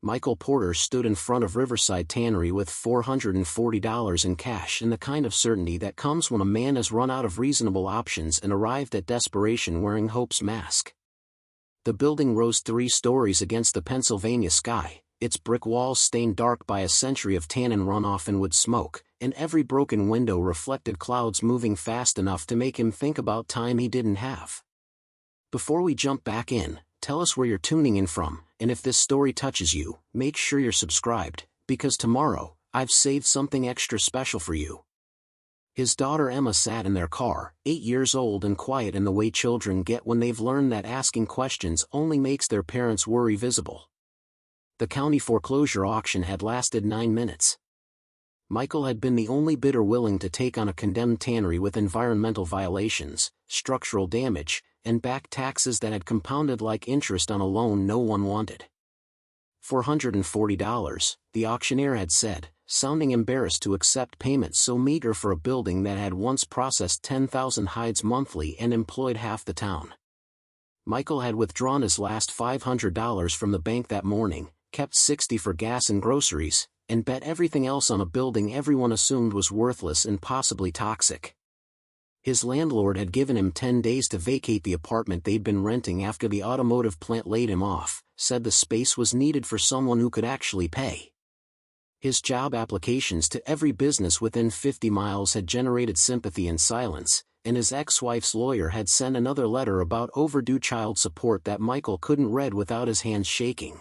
Michael Porter stood in front of Riverside Tannery with $440 in cash and the kind of certainty that comes when a man has run out of reasonable options and arrived at desperation wearing hope's mask. The building rose 3 stories against the Pennsylvania sky, its brick walls stained dark by a century of tannin runoff and wood smoke, and every broken window reflected clouds moving fast enough to make him think about time he didn't have. Before we jump back in, tell us where you're tuning in from, and if this story touches you, make sure you're subscribed, because tomorrow, I've saved something extra special for you. His daughter Emma sat in their car, 8 years old and quiet in the way children get when they've learned that asking questions only makes their parents' worry visible. The county foreclosure auction had lasted 9 minutes. Michael had been the only bidder willing to take on a condemned tannery with environmental violations, structural damage, and back taxes that had compounded like interest on a loan no one wanted. $440, the auctioneer had said, sounding embarrassed to accept payment so meager for a building that had once processed 10,000 hides monthly and employed half the town. Michael had withdrawn his last $500 from the bank that morning, kept $60 for gas and groceries, and bet everything else on a building everyone assumed was worthless and possibly toxic. His landlord had given him 10 days to vacate the apartment they'd been renting after the automotive plant laid him off, said the space was needed for someone who could actually pay. His job applications to every business within 50 miles had generated sympathy and silence, and his ex-wife's lawyer had sent another letter about overdue child support that Michael couldn't read without his hands shaking.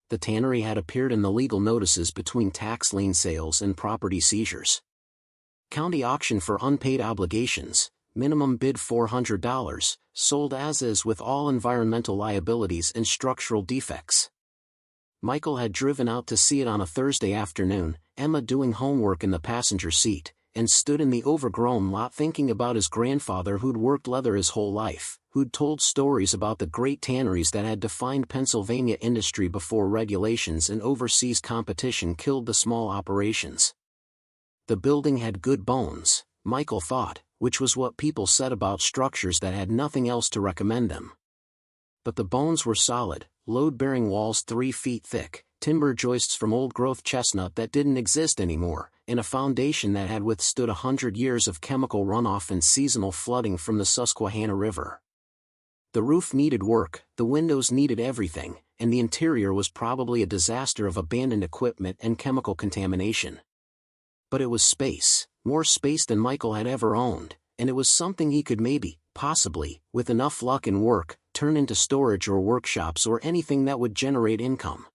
The tannery had appeared in the legal notices between tax lien sales and property seizures. County auction for unpaid obligations, minimum bid $400, sold as is with all environmental liabilities and structural defects. Michael had driven out to see it on a Thursday afternoon, Emma doing homework in the passenger seat, and stood in the overgrown lot thinking about his grandfather who'd worked leather his whole life, who'd told stories about the great tanneries that had defined Pennsylvania industry before regulations and overseas competition killed the small operations. The building had good bones, Michael thought, which was what people said about structures that had nothing else to recommend them. But the bones were solid, load-bearing walls 3 feet thick, timber joists from old-growth chestnut that didn't exist anymore, and a foundation that had withstood 100 years of chemical runoff and seasonal flooding from the Susquehanna River. The roof needed work, the windows needed everything, and the interior was probably a disaster of abandoned equipment and chemical contamination. But it was space, more space than Michael had ever owned, and it was something he could maybe, possibly, with enough luck and work, turn into storage or workshops or anything that would generate income.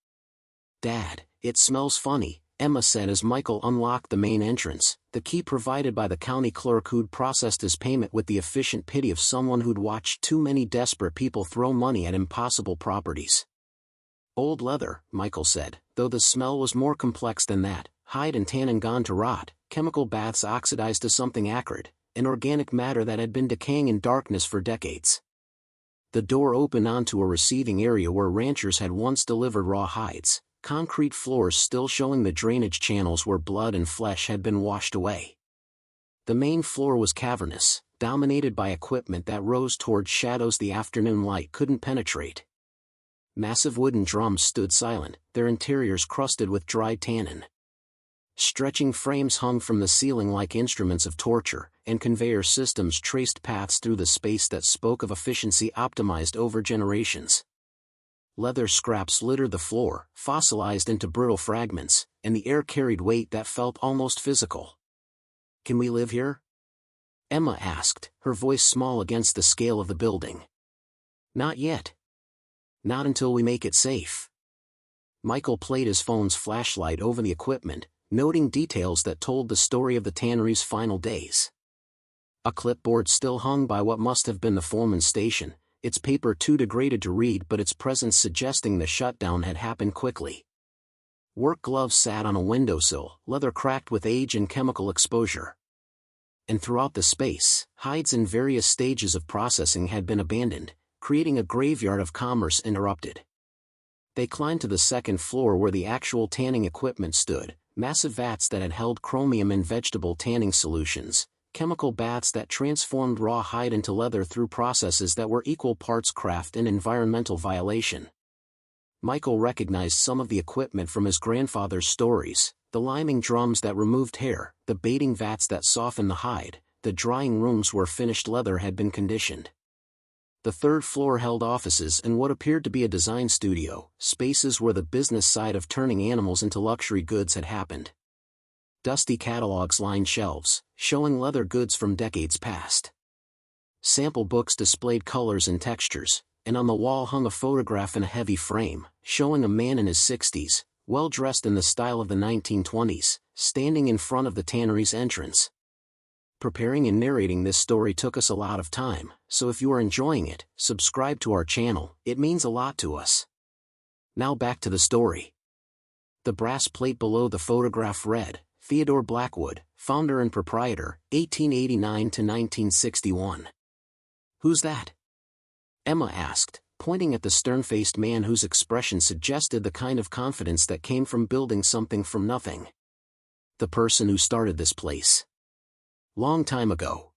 "Dad, it smells funny," Emma said as Michael unlocked the main entrance, the key provided by the county clerk who'd processed his payment with the efficient pity of someone who'd watched too many desperate people throw money at impossible properties. "Old leather," Michael said, though the smell was more complex than that. Hide and tannin gone to rot, chemical baths oxidized to something acrid, and organic matter that had been decaying in darkness for decades. The door opened onto a receiving area where ranchers had once delivered raw hides, concrete floors still showing the drainage channels where blood and flesh had been washed away. The main floor was cavernous, dominated by equipment that rose toward shadows the afternoon light couldn't penetrate. Massive wooden drums stood silent, their interiors crusted with dried tannin. Stretching frames hung from the ceiling like instruments of torture, and conveyor systems traced paths through the space that spoke of efficiency optimized over generations. Leather scraps littered the floor, fossilized into brittle fragments, and the air carried weight that felt almost physical. "Can we live here?" Emma asked, her voice small against the scale of the building. "Not yet. Not until we make it safe." Michael played his phone's flashlight over the equipment, noting details that told the story of the tannery's final days. A clipboard still hung by what must have been the foreman's station, its paper too degraded to read but its presence suggesting the shutdown had happened quickly. Work gloves sat on a windowsill, leather cracked with age and chemical exposure. And throughout the space, hides in various stages of processing had been abandoned, creating a graveyard of commerce interrupted. They climbed to the second floor where the actual tanning equipment stood, massive vats that had held chromium and vegetable tanning solutions, chemical baths that transformed raw hide into leather through processes that were equal parts craft and environmental violation. Michael recognized some of the equipment from his grandfather's stories: the liming drums that removed hair, the baiting vats that softened the hide, the drying rooms where finished leather had been conditioned. The third floor held offices and what appeared to be a design studio, spaces where the business side of turning animals into luxury goods had happened. Dusty catalogs lined shelves, showing leather goods from decades past. Sample books displayed colors and textures, and on the wall hung a photograph in a heavy frame, showing a man in his 60s, well dressed in the style of the 1920s, standing in front of the tannery's entrance. Preparing and narrating this story took us a lot of time, so if you are enjoying it, subscribe to our channel, it means a lot to us. Now back to the story. The brass plate below the photograph read, Theodore Blackwood, founder and proprietor, 1889 to 1961. "Who's that?" Emma asked, pointing at the stern-faced man whose expression suggested the kind of confidence that came from building something from nothing. "The person who started this place. Long time ago."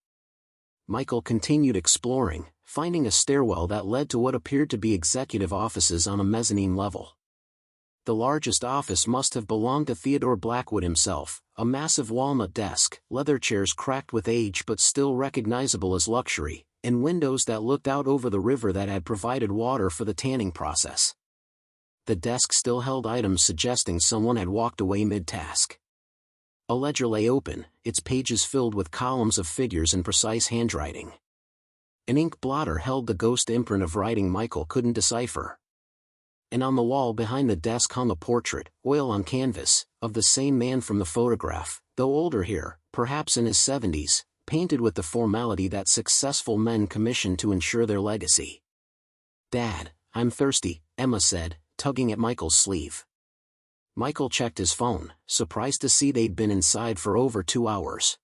Michael continued exploring, finding a stairwell that led to what appeared to be executive offices on a mezzanine level. The largest office must have belonged to Theodore Blackwood himself, a massive walnut desk, leather chairs cracked with age but still recognizable as luxury, and windows that looked out over the river that had provided water for the tanning process. The desk still held items suggesting someone had walked away mid-task. A ledger lay open, its pages filled with columns of figures and precise handwriting. An ink blotter held the ghost imprint of writing Michael couldn't decipher. And on the wall behind the desk hung a portrait, oil on canvas, of the same man from the photograph, though older here, perhaps in his 70s, painted with the formality that successful men commission to ensure their legacy. "Dad, I'm thirsty," Emma said, tugging at Michael's sleeve. Michael checked his phone, surprised to see they'd been inside for over 2 hours.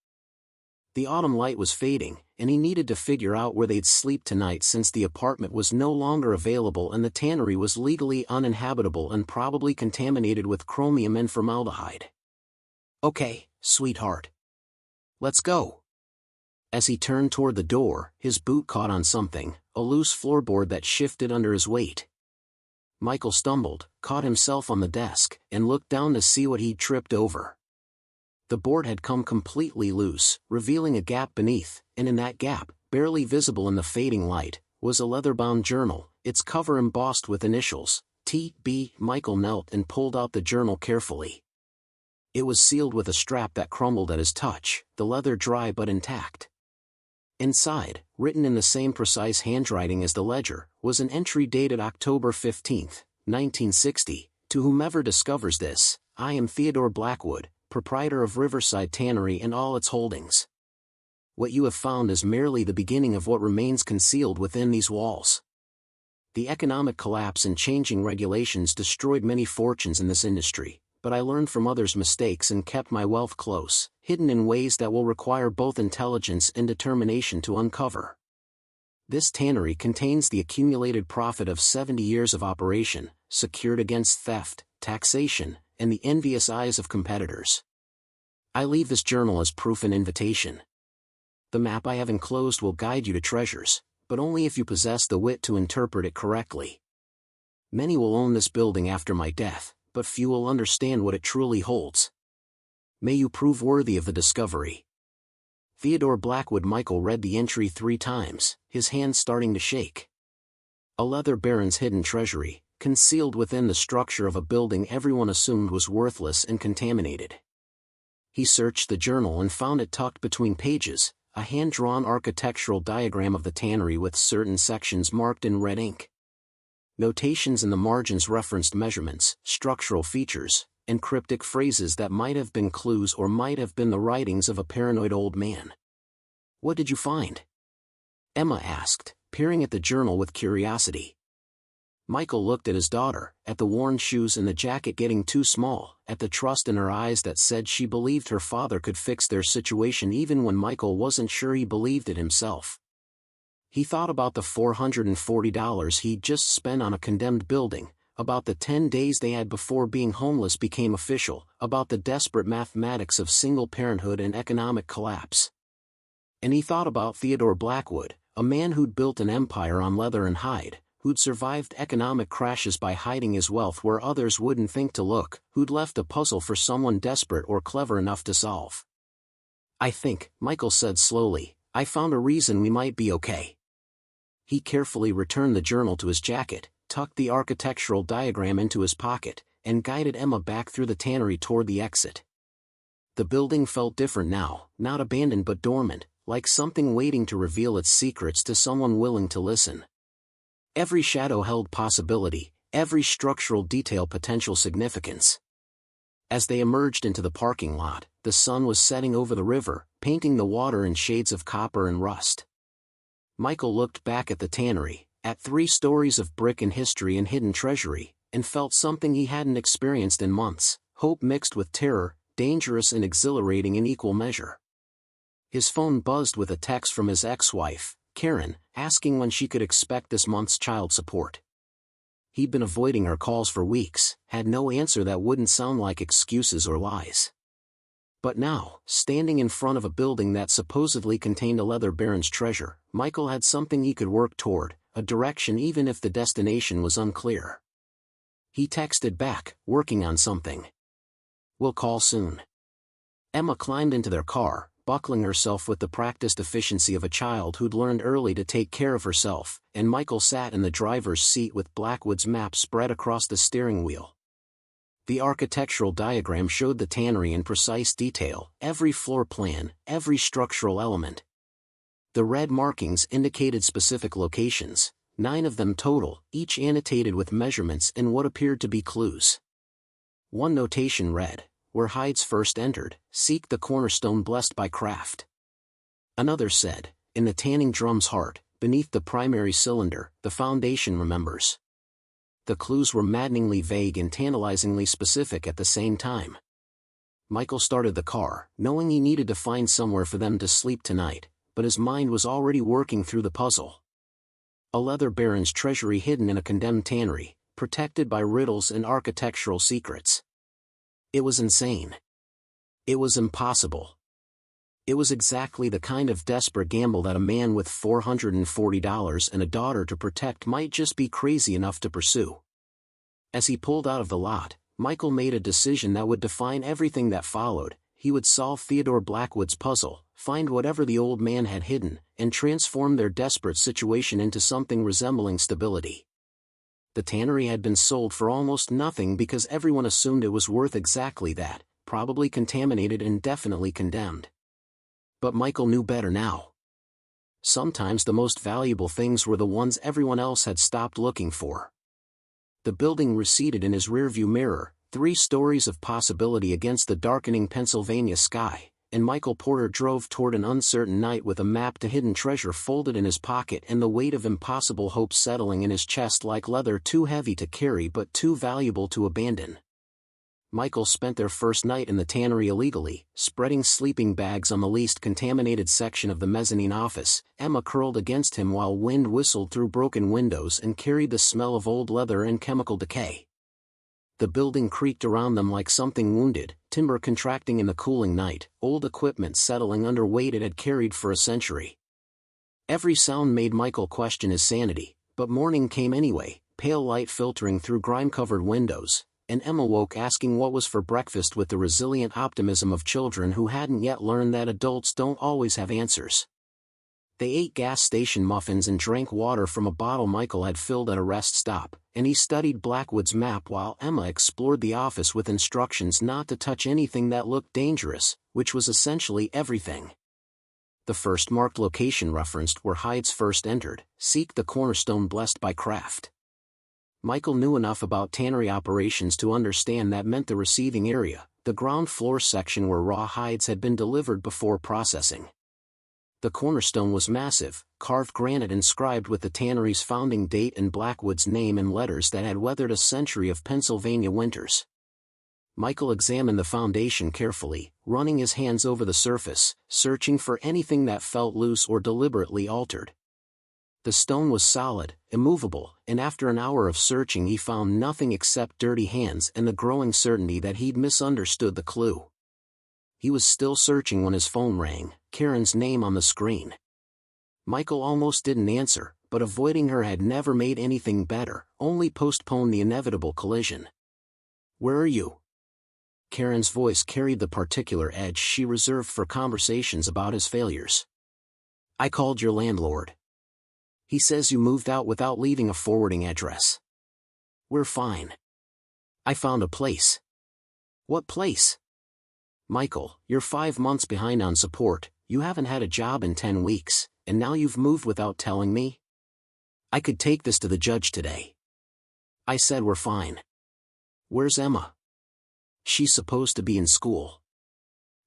The autumn light was fading, and he needed to figure out where they'd sleep tonight since the apartment was no longer available and the tannery was legally uninhabitable and probably contaminated with chromium and formaldehyde. "Okay, sweetheart. Let's go." As he turned toward the door, his boot caught on something, a loose floorboard that shifted under his weight. Michael stumbled, caught himself on the desk, and looked down to see what he'd tripped over. The board had come completely loose, revealing a gap beneath, and in that gap, barely visible in the fading light, was a leather-bound journal, its cover embossed with initials, T.B. Michael knelt and pulled out the journal carefully. It was sealed with a strap that crumbled at his touch, the leather dry but intact. Inside, written in the same precise handwriting as the ledger, was an entry dated October 15, 1960, "To whomever discovers this, I am Theodore Blackwood, proprietor of Riverside Tannery and all its holdings. What you have found is merely the beginning of what remains concealed within these walls. The economic collapse and changing regulations destroyed many fortunes in this industry, but I learned from others' mistakes and kept my wealth close, hidden in ways that will require both intelligence and determination to uncover. This tannery contains the accumulated profit of 70 years of operation, secured against theft, taxation, and the envious eyes of competitors. I leave this journal as proof and invitation. The map I have enclosed will guide you to treasures, but only if you possess the wit to interpret it correctly. Many will own this building after my death, but few will understand what it truly holds. May you prove worthy of the discovery. Theodore Blackwood." Michael read the entry 3 times, his hands starting to shake. A leather baron's hidden treasury, concealed within the structure of a building everyone assumed was worthless and contaminated. He searched the journal and found it tucked between pages, a hand-drawn architectural diagram of the tannery with certain sections marked in red ink. Notations in the margins referenced measurements, structural features, and cryptic phrases that might have been clues or might have been the writings of a paranoid old man. "What did you find?" Emma asked, peering at the journal with curiosity. Michael looked at his daughter, at the worn shoes and the jacket getting too small, at the trust in her eyes that said she believed her father could fix their situation even when Michael wasn't sure he believed it himself. He thought about the $440 he'd just spent on a condemned building, about the 10 days they had before being homeless became official, about the desperate mathematics of single parenthood and economic collapse. And he thought about Theodore Blackwood, a man who'd built an empire on leather and hide, who'd survived economic crashes by hiding his wealth where others wouldn't think to look, who'd left a puzzle for someone desperate or clever enough to solve. "I think," Michael said slowly, "I found a reason we might be okay." He carefully returned the journal to his jacket, tucked the architectural diagram into his pocket, and guided Emma back through the tannery toward the exit. The building felt different now, not abandoned but dormant, like something waiting to reveal its secrets to someone willing to listen. Every shadow held possibility, every structural detail potential significance. As they emerged into the parking lot, the sun was setting over the river, painting the water in shades of copper and rust. Michael looked back at the tannery, at 3 stories of brick and history and hidden treasury, and felt something he hadn't experienced in months, hope mixed with terror, dangerous and exhilarating in equal measure. His phone buzzed with a text from his ex-wife, Karen, asking when she could expect this month's child support. He'd been avoiding her calls for weeks, had no answer that wouldn't sound like excuses or lies. But now, standing in front of a building that supposedly contained a leather baron's treasure, Michael had something he could work toward, a direction even if the destination was unclear. He texted back, "Working on something. We'll call soon." Emma climbed into their car, buckling herself with the practiced efficiency of a child who'd learned early to take care of herself, and Michael sat in the driver's seat with Blackwood's map spread across the steering wheel. The architectural diagram showed the tannery in precise detail, every floor plan, every structural element. The red markings indicated specific locations, 9 of them total, each annotated with measurements and what appeared to be clues. One notation read, "Where hides first entered, seek the cornerstone blessed by craft." Another said, "In the tanning drum's heart, beneath the primary cylinder, the foundation remembers." The clues were maddeningly vague and tantalizingly specific at the same time. Michael started the car, knowing he needed to find somewhere for them to sleep tonight, but his mind was already working through the puzzle. A leather baron's treasury hidden in a condemned tannery, protected by riddles and architectural secrets. It was insane. It was impossible. It was exactly the kind of desperate gamble that a man with $440 and a daughter to protect might just be crazy enough to pursue. As he pulled out of the lot, Michael made a decision that would define everything that followed. He would solve Theodore Blackwood's puzzle, find whatever the old man had hidden, and transform their desperate situation into something resembling stability. The tannery had been sold for almost nothing because everyone assumed it was worth exactly that, probably contaminated and definitely condemned. But Michael knew better now. Sometimes the most valuable things were the ones everyone else had stopped looking for. The building receded in his rearview mirror, 3 stories of possibility against the darkening Pennsylvania sky, and Michael Porter drove toward an uncertain night with a map to hidden treasure folded in his pocket and the weight of impossible hope settling in his chest like leather too heavy to carry but too valuable to abandon. Michael spent their first night in the tannery illegally, spreading sleeping bags on the least contaminated section of the mezzanine office. Emma curled against him while wind whistled through broken windows and carried the smell of old leather and chemical decay. The building creaked around them like something wounded, timber contracting in the cooling night, old equipment settling under weight it had carried for a century. Every sound made Michael question his sanity, but morning came anyway, pale light filtering through grime-covered windows, and Emma woke asking what was for breakfast with the resilient optimism of children who hadn't yet learned that adults don't always have answers. They ate gas station muffins and drank water from a bottle Michael had filled at a rest stop, and he studied Blackwood's map while Emma explored the office with instructions not to touch anything that looked dangerous, which was essentially everything. The first marked location referenced where hides first entered, seek the cornerstone blessed by craft. Michael knew enough about tannery operations to understand that meant the receiving area, the ground floor section where raw hides had been delivered before processing. The cornerstone was massive, carved granite inscribed with the tannery's founding date and Blackwood's name in letters that had weathered a century of Pennsylvania winters. Michael examined the foundation carefully, running his hands over the surface, searching for anything that felt loose or deliberately altered. The stone was solid, immovable, and after an hour of searching he found nothing except dirty hands and the growing certainty that he'd misunderstood the clue. He was still searching when his phone rang, Karen's name on the screen. Michael almost didn't answer, but avoiding her had never made anything better, only postponed the inevitable collision. "Where are you?" Karen's voice carried the particular edge she reserved for conversations about his failures. "I called your landlord. He says you moved out without leaving a forwarding address." "We're fine. I found a place." "What place?" "Michael, you're 5 months behind on support, you haven't had a job in 10 weeks, and now you've moved without telling me? I could take this to the judge today." I said we're fine. "Where's Emma?" "She's supposed to be in school."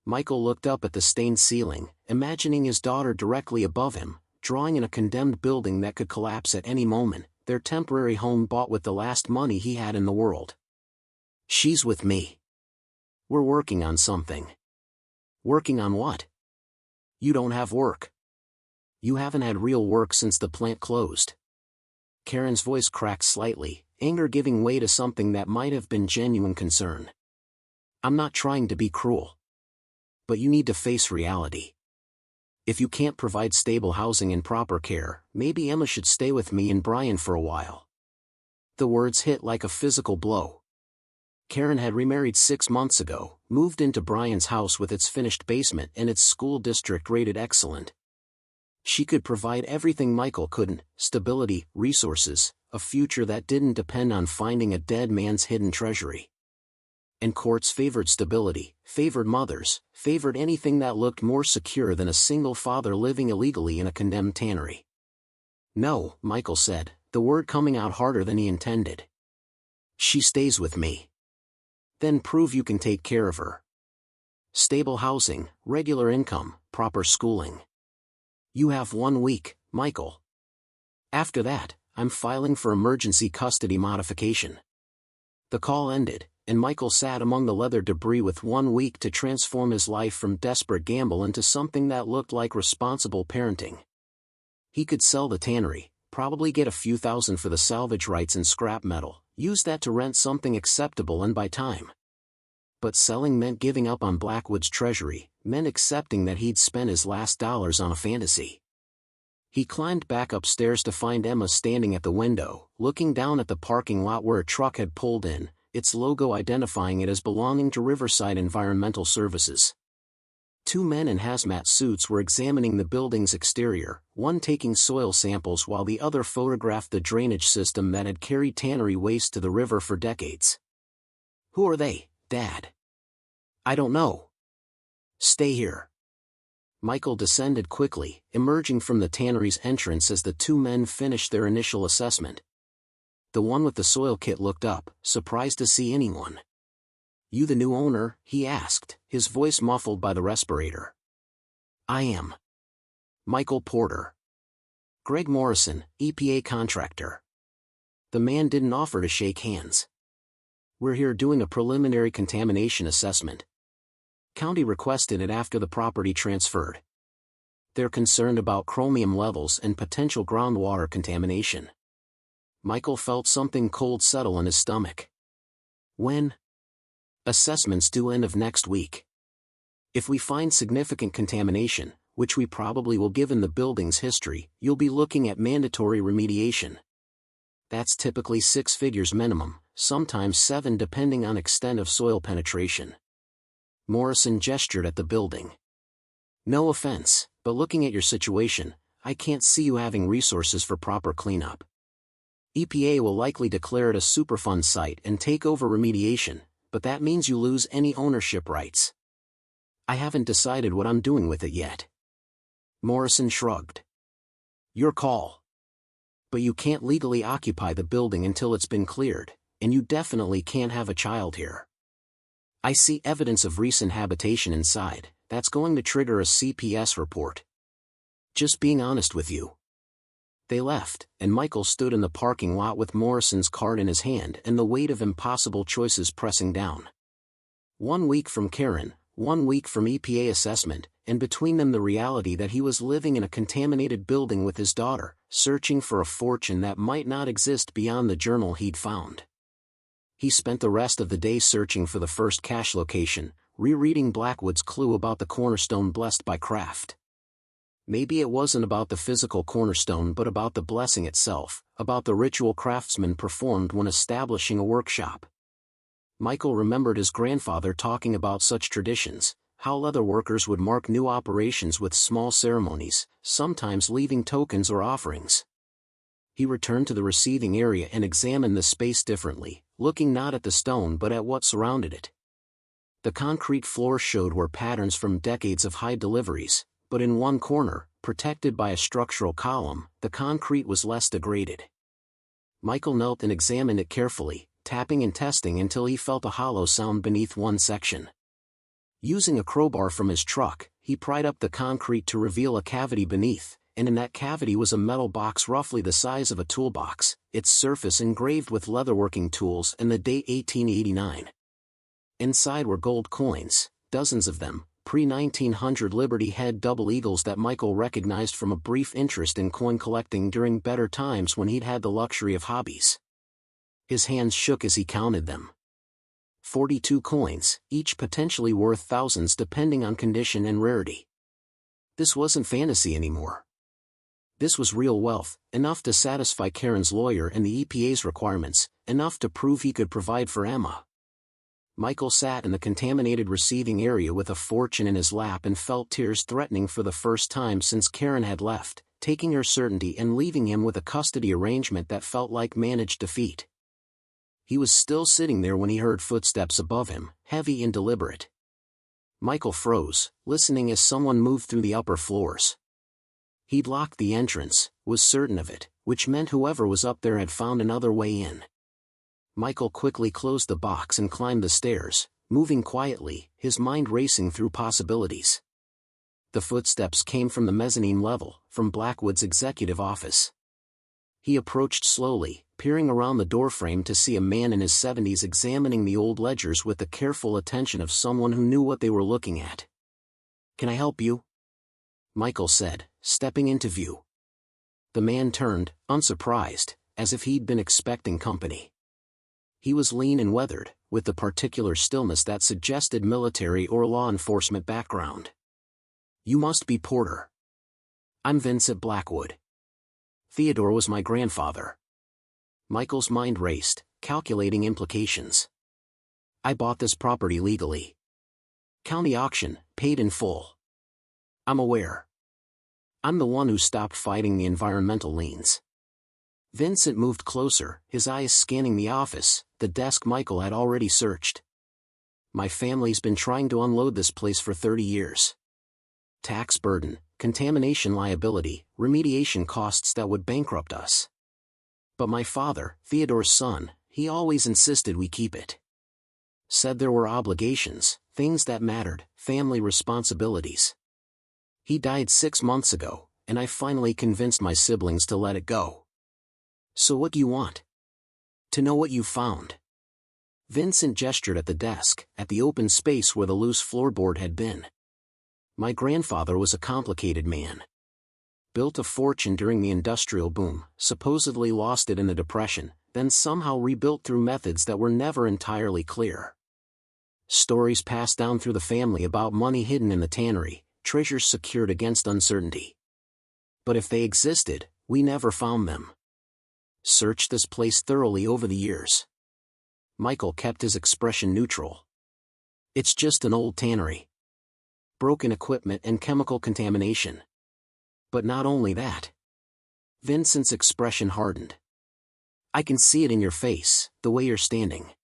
Michael looked up at the stained ceiling, imagining his daughter directly above him, drawing in a condemned building that could collapse at any moment, their temporary home bought with the last money he had in the world. "She's with me. We're working on something." "Working on what?" "You don't have work. You haven't had real work since the plant closed." Karen's voice cracked slightly, anger giving way to something that might have been genuine concern. "I'm not trying to be cruel. But you need to face reality. If you can't provide stable housing and proper care, maybe Emma should stay with me and Brian for a while." The words hit like a physical blow. Karen had remarried 6 months ago, moved into Brian's house with its finished basement and its school district rated excellent. She could provide everything Michael couldn't: stability, resources, a future that didn't depend on finding a dead man's hidden treasury. And courts favored stability, favored mothers, favored anything that looked more secure than a single father living illegally in a condemned tannery. "No," Michael said, the word coming out harder than he intended. "She stays with me." "Then prove you can take care of her. Stable housing, regular income, proper schooling. You have 1 week, Michael. After that, I'm filing for emergency custody modification." The call ended, and Michael sat among the leather debris with 1 week to transform his life from desperate gamble into something that looked like responsible parenting. He could sell the tannery, probably get a few thousand for the salvage rights and scrap metal, use that to rent something acceptable and buy time. But selling meant giving up on Blackwood's treasury, meant accepting that he'd spent his last dollars on a fantasy. He climbed back upstairs to find Emma standing at the window, looking down at the parking lot where a truck had pulled in, its logo identifying it as belonging to Riverside Environmental Services. 2 men in hazmat suits were examining the building's exterior, one taking soil samples while the other photographed the drainage system that had carried tannery waste to the river for decades. "Who are they, Dad?" "I don't know." "Stay here." Michael descended quickly, emerging from the tannery's entrance as the 2 men finished their initial assessment. The one with the soil kit looked up, surprised to see anyone. "You the new owner?" he asked, his voice muffled by the respirator. "I am. Michael Porter. Greg Morrison, EPA contractor." The man didn't offer to shake hands. "We're here doing a preliminary contamination assessment. County requested it after the property transferred. They're concerned about chromium levels and potential groundwater contamination." Michael felt something cold settle in his stomach. "When?" "Assessments due end of next week. If we find significant contamination, which we probably will given the building's history, you'll be looking at mandatory remediation. That's typically 6 figures minimum, sometimes 7 depending on extent of soil penetration." Morrison gestured at the building. "No offense, but looking at your situation, I can't see you having resources for proper cleanup. EPA will likely declare it a Superfund site and take over remediation, but that means you lose any ownership rights." "I haven't decided what I'm doing with it yet." Morrison shrugged. "Your call. But you can't legally occupy the building until it's been cleared, and you definitely can't have a child here. I see evidence of recent habitation inside, that's going to trigger a CPS report. Just being honest with you." They left, and Michael stood in the parking lot with Morrison's card in his hand and the weight of impossible choices pressing down. 1 week from Karen, 1 week from EPA assessment, and between them the reality that he was living in a contaminated building with his daughter, searching for a fortune that might not exist beyond the journal he'd found. He spent the rest of the day searching for the first cache location, rereading Blackwood's clue about the cornerstone blessed by Kraft. Maybe it wasn't about the physical cornerstone but about the blessing itself, about the ritual craftsmen performed when establishing a workshop. Michael remembered his grandfather talking about such traditions, how leather workers would mark new operations with small ceremonies, sometimes leaving tokens or offerings. He returned to the receiving area and examined the space differently, looking not at the stone but at what surrounded it. The concrete floor showed where patterns from decades of hide deliveries, but in one corner, protected by a structural column, the concrete was less degraded. Michael knelt and examined it carefully, tapping and testing until he felt a hollow sound beneath one section. Using a crowbar from his truck, he pried up the concrete to reveal a cavity beneath, and in that cavity was a metal box roughly the size of a toolbox, its surface engraved with leatherworking tools and the date 1889. Inside were gold coins, dozens of them, pre-1900 Liberty Head double eagles that Michael recognized from a brief interest in coin collecting during better times when he'd had the luxury of hobbies. His hands shook as he counted them. 42 coins, each potentially worth thousands depending on condition and rarity. This wasn't fantasy anymore. This was real wealth, enough to satisfy Karen's lawyer and the EPA's requirements, enough to prove he could provide for Emma. Michael sat in the contaminated receiving area with a fortune in his lap and felt tears threatening for the first time since Karen had left, taking her certainty and leaving him with a custody arrangement that felt like managed defeat. He was still sitting there when he heard footsteps above him, heavy and deliberate. Michael froze, listening as someone moved through the upper floors. He'd locked the entrance, was certain of it, which meant whoever was up there had found another way in. Michael quickly closed the box and climbed the stairs, moving quietly, his mind racing through possibilities. The footsteps came from the mezzanine level, from Blackwood's executive office. He approached slowly, peering around the doorframe to see a man in his 70s examining the old ledgers with the careful attention of someone who knew what they were looking at. "Can I help you?" Michael said, stepping into view. The man turned, unsurprised, as if he'd been expecting company. He was lean and weathered, with the particular stillness that suggested military or law enforcement background. "You must be Porter." "I'm Vincent Blackwood. Theodore was my grandfather." Michael's mind raced, calculating implications. "I bought this property legally. County auction, paid in full." "I'm aware. I'm the one who stopped fighting the environmental liens." Vincent moved closer, his eyes scanning the office, the desk Michael had already searched. "My family's been trying to unload this place for 30 years. Tax burden, contamination liability, remediation costs that would bankrupt us. But my father, Theodore's son, he always insisted we keep it. Said there were obligations, things that mattered, family responsibilities. He died 6 months ago, and I finally convinced my siblings to let it go. So what do you want? To know what you found." Vincent gestured at the desk, at the open space where the loose floorboard had been. "My grandfather was a complicated man. Built a fortune during the industrial boom, supposedly lost it in the Depression, then somehow rebuilt through methods that were never entirely clear. Stories passed down through the family about money hidden in the tannery, treasures secured against uncertainty. But if they existed, we never found them. Searched this place thoroughly over the years." Michael kept his expression neutral. "It's just an old tannery. Broken equipment and chemical contamination. But not only that." Vincent's expression hardened. "I can see it in your face, the way you're standing.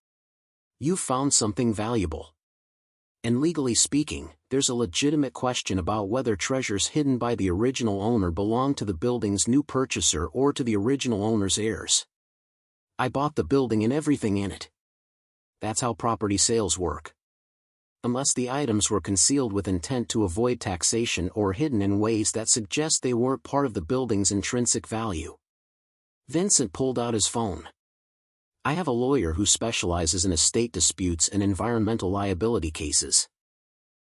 You found something valuable. And legally speaking, there's a legitimate question about whether treasures hidden by the original owner belong to the building's new purchaser or to the original owner's heirs. I bought the building and everything in it. That's how property sales work. Unless the items were concealed with intent to avoid taxation or hidden in ways that suggest they weren't part of the building's intrinsic value." Vincent pulled out his phone. "I have a lawyer who specializes in estate disputes and environmental liability cases.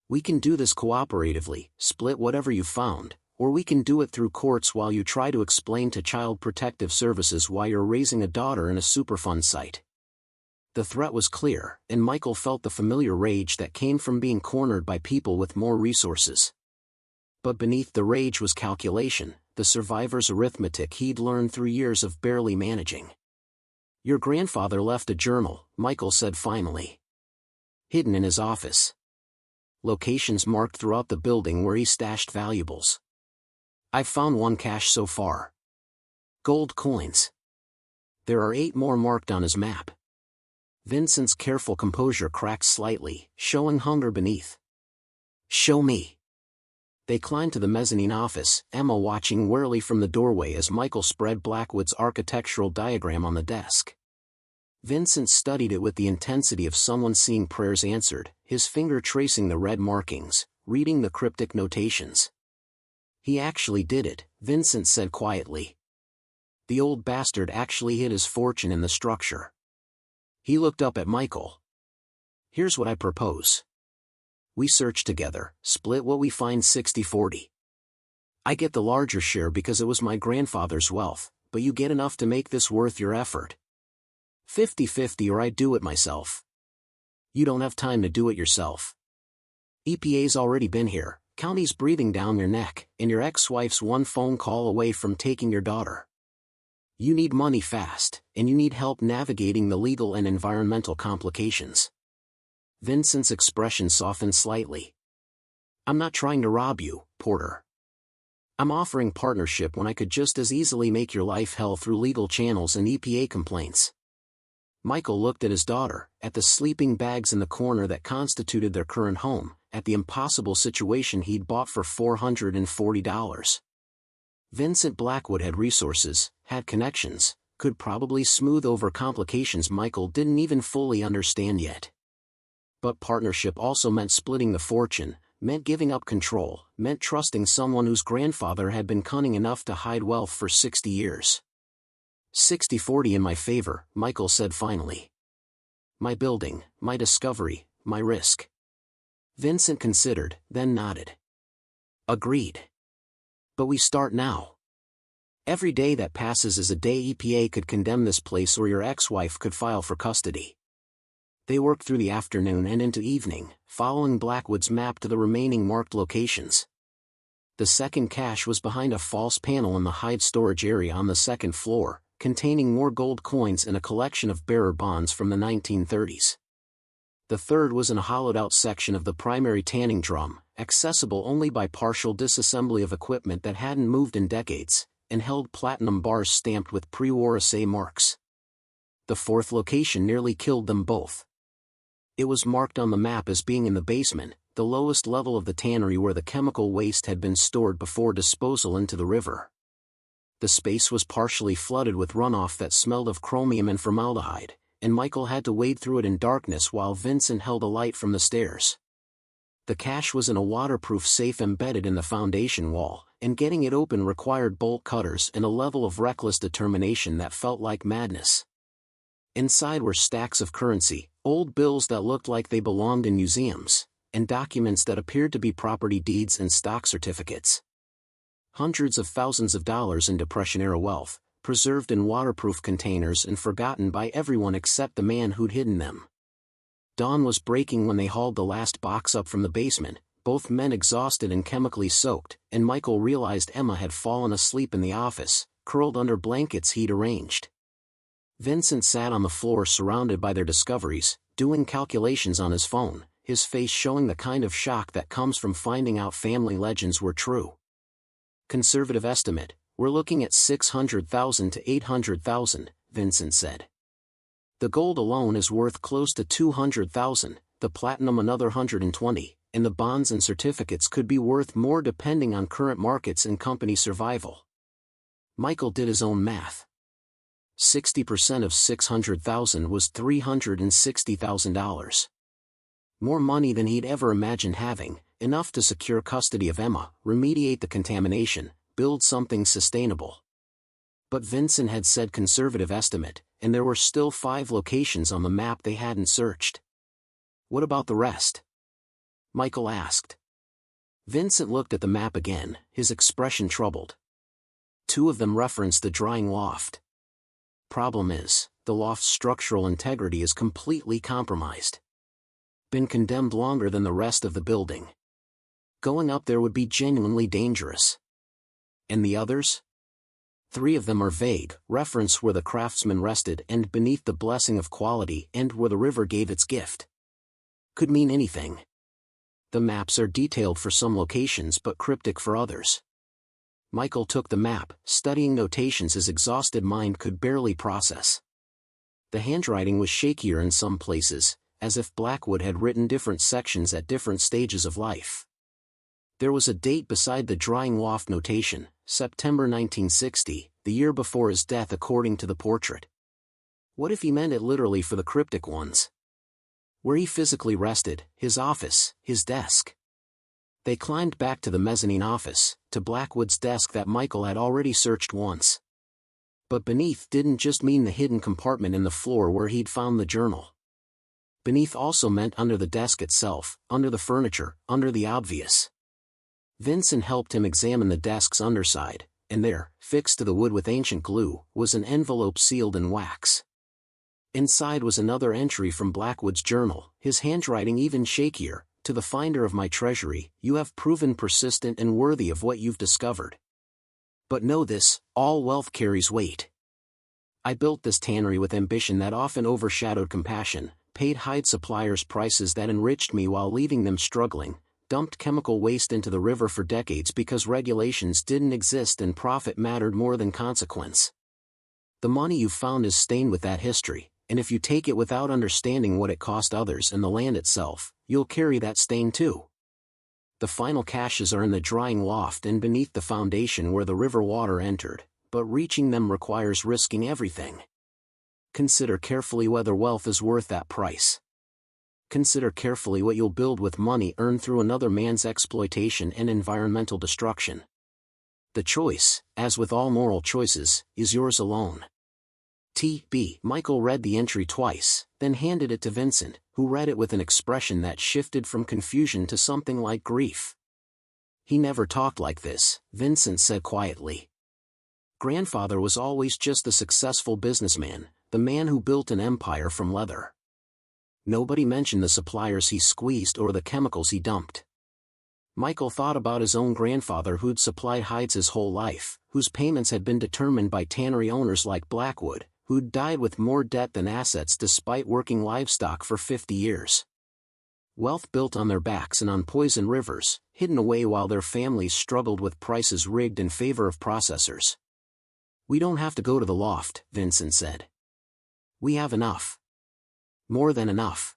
We can do this cooperatively, split whatever you found, or we can do it through courts while you try to explain to Child Protective Services why you're raising a daughter in a Superfund site." The threat was clear, and Michael felt the familiar rage that came from being cornered by people with more resources. But beneath the rage was calculation, the survivor's arithmetic he'd learned through years of barely managing. "Your grandfather left a journal," Michael said finally. "Hidden in his office. Locations marked throughout the building where he stashed valuables. I've found one cache so far. Gold coins. There are 8 more marked on his map." Vincent's careful composure cracked slightly, showing hunger beneath. "Show me." They climbed to the mezzanine office, Emma watching warily from the doorway as Michael spread Blackwood's architectural diagram on the desk. Vincent studied it with the intensity of someone seeing prayers answered, his finger tracing the red markings, reading the cryptic notations. "He actually did it," Vincent said quietly. "The old bastard actually hid his fortune in the structure." He looked up at Michael. "Here's what I propose. We search together, split what we find 60-40. I get the larger share because it was my grandfather's wealth, but you get enough to make this worth your effort. 50-50 or I do it myself." "You don't have time to do it yourself. EPA's already been here, county's breathing down your neck, and your ex-wife's one phone call away from taking your daughter. You need money fast, and you need help navigating the legal and environmental complications." Vincent's expression softened slightly. "I'm not trying to rob you, Porter. I'm offering partnership when I could just as easily make your life hell through legal channels and EPA complaints." Michael looked at his daughter, at the sleeping bags in the corner that constituted their current home, at the impossible situation he'd bought for $440. Vincent Blackwood had resources, had connections, could probably smooth over complications Michael didn't even fully understand yet. But partnership also meant splitting the fortune, meant giving up control, meant trusting someone whose grandfather had been cunning enough to hide wealth for 60 years. 60-40 in my favor, Michael said finally. "My building, my discovery, my risk." Vincent considered, then nodded. "Agreed. But we start now. Every day that passes is a day EPA could condemn this place or your ex-wife could file for custody." They worked through the afternoon and into evening, following Blackwood's map to the remaining marked locations. The second cache was behind a false panel in the hide storage area on the second floor, containing more gold coins and a collection of bearer bonds from the 1930s. The third was in a hollowed-out section of the primary tanning drum, accessible only by partial disassembly of equipment that hadn't moved in decades, and held platinum bars stamped with pre-war assay marks. The fourth location nearly killed them both. It was marked on the map as being in the basement, the lowest level of the tannery where the chemical waste had been stored before disposal into the river. The space was partially flooded with runoff that smelled of chromium and formaldehyde, and Michael had to wade through it in darkness while Vincent held a light from the stairs. The cache was in a waterproof safe embedded in the foundation wall, and getting it open required bolt cutters and a level of reckless determination that felt like madness. Inside were stacks of currency, old bills that looked like they belonged in museums, and documents that appeared to be property deeds and stock certificates. Hundreds of thousands of dollars in Depression-era wealth, preserved in waterproof containers and forgotten by everyone except the man who'd hidden them. Dawn was breaking when they hauled the last box up from the basement, both men exhausted and chemically soaked, and Michael realized Emma had fallen asleep in the office, curled under blankets he'd arranged. Vincent sat on the floor surrounded by their discoveries, doing calculations on his phone, his face showing the kind of shock that comes from finding out family legends were true. "Conservative estimate, we're looking at 600,000 to 800,000, Vincent said. "The gold alone is worth close to 200,000, the platinum another 120, and the bonds and certificates could be worth more depending on current markets and company survival." Michael did his own math. 60% of 600,000 was $360,000. More money than he'd ever imagined having, enough to secure custody of Emma, remediate the contamination, build something sustainable. But Vincent had said conservative estimate, and there were still 5 locations on the map they hadn't searched. "What about the rest?" Michael asked. Vincent looked at the map again, his expression troubled. 2 of them referenced the drying loft. "Problem is, the loft's structural integrity is completely compromised. Been condemned longer than the rest of the building. Going up there would be genuinely dangerous. And the others? 3 of them are vague, reference where the craftsman rested and beneath the blessing of quality and where the river gave its gift. Could mean anything. The maps are detailed for some locations but cryptic for others. Michael took the map, studying notations his exhausted mind could barely process. The handwriting was shakier in some places, as if Blackwood had written different sections at different stages of life. There was a date beside the drying loft notation, September 1960, the year before his death according to the portrait. What if he meant it literally for the cryptic ones? Where he physically rested, his office, his desk. They climbed back to the mezzanine office, to Blackwood's desk that Michael had already searched once. But beneath didn't just mean the hidden compartment in the floor where he'd found the journal. Beneath also meant under the desk itself, under the furniture, under the obvious. Vincent helped him examine the desk's underside, and there, fixed to the wood with ancient glue, was an envelope sealed in wax. Inside was another entry from Blackwood's journal, his handwriting even shakier. To the finder of my treasury, you have proven persistent and worthy of what you've discovered. But know this, all wealth carries weight. I built this tannery with ambition that often overshadowed compassion, paid hide suppliers prices that enriched me while leaving them struggling, dumped chemical waste into the river for decades because regulations didn't exist and profit mattered more than consequence. The money you've found is stained with that history, and if you take it without understanding what it cost others and the land itself, you'll carry that stain too. The final caches are in the drying loft and beneath the foundation where the river water entered, but reaching them requires risking everything. Consider carefully whether wealth is worth that price. Consider carefully what you'll build with money earned through another man's exploitation and environmental destruction. The choice, as with all moral choices, is yours alone. T.B. Michael read the entry twice, then handed it to Vincent, who read it with an expression that shifted from confusion to something like grief. He never talked like this, Vincent said quietly. Grandfather was always just the successful businessman, the man who built an empire from leather. Nobody mentioned the suppliers he squeezed or the chemicals he dumped. Michael thought about his own grandfather who'd supplied hides his whole life, whose payments had been determined by tannery owners like Blackwood, who'd died with more debt than assets despite working livestock for 50 years. Wealth built on their backs and on poison rivers, hidden away while their families struggled with prices rigged in favor of processors. We don't have to go to the loft, Vincent said. We have enough. More than enough.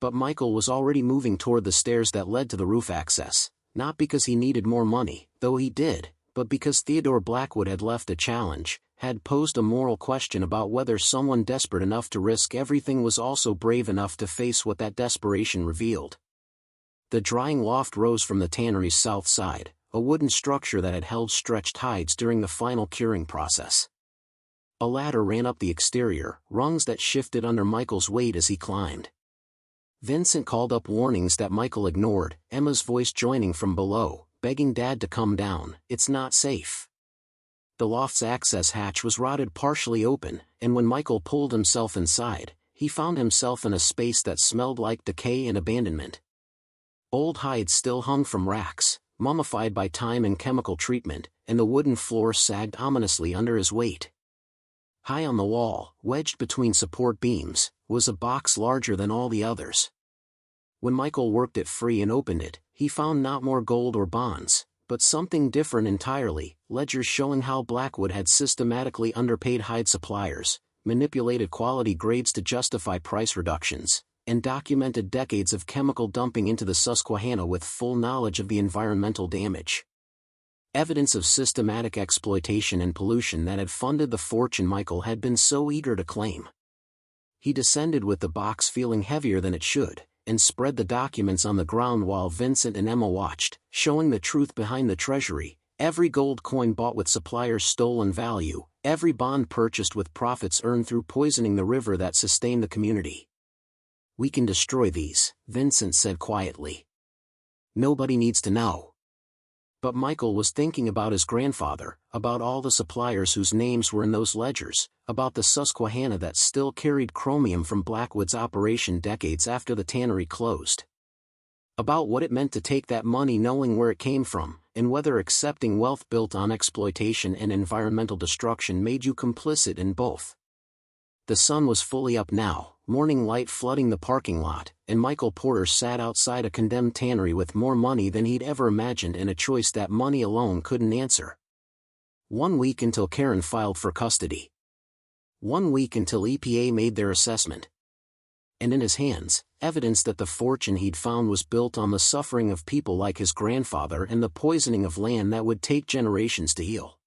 But Michael was already moving toward the stairs that led to the roof access, not because he needed more money, though he did, but because Theodore Blackwood had left a challenge, had posed a moral question about whether someone desperate enough to risk everything was also brave enough to face what that desperation revealed. The drying loft rose from the tannery's south side, a wooden structure that had held stretched hides during the final curing process. A ladder ran up the exterior, rungs that shifted under Michael's weight as he climbed. Vincent called up warnings that Michael ignored, Emma's voice joining from below, begging Dad to come down, it's not safe. The loft's access hatch was rotted partially open, and when Michael pulled himself inside, he found himself in a space that smelled like decay and abandonment. Old hides still hung from racks, mummified by time and chemical treatment, and the wooden floor sagged ominously under his weight. High on the wall, wedged between support beams, was a box larger than all the others. When Michael worked it free and opened it, he found not more gold or bonds, but something different entirely, ledgers showing how Blackwood had systematically underpaid hide suppliers, manipulated quality grades to justify price reductions, and documented decades of chemical dumping into the Susquehanna with full knowledge of the environmental damage. Evidence of systematic exploitation and pollution that had funded the fortune Michael had been so eager to claim. He descended with the box feeling heavier than it should, and spread the documents on the ground while Vincent and Emma watched, showing the truth behind the treasury, every gold coin bought with suppliers' stolen value, every bond purchased with profits earned through poisoning the river that sustained the community. We can destroy these, Vincent said quietly. Nobody needs to know. But Michael was thinking about his grandfather, about all the suppliers whose names were in those ledgers, about the Susquehanna that still carried chromium from Blackwood's operation decades after the tannery closed. About what it meant to take that money knowing where it came from, and whether accepting wealth built on exploitation and environmental destruction made you complicit in both. The sun was fully up now, morning light flooding the parking lot, and Michael Porter sat outside a condemned tannery with more money than he'd ever imagined and a choice that money alone couldn't answer. 1 week until Karen filed for custody. 1 week until EPA made their assessment. And in his hands, evidence that the fortune he'd found was built on the suffering of people like his grandfather and the poisoning of land that would take generations to heal.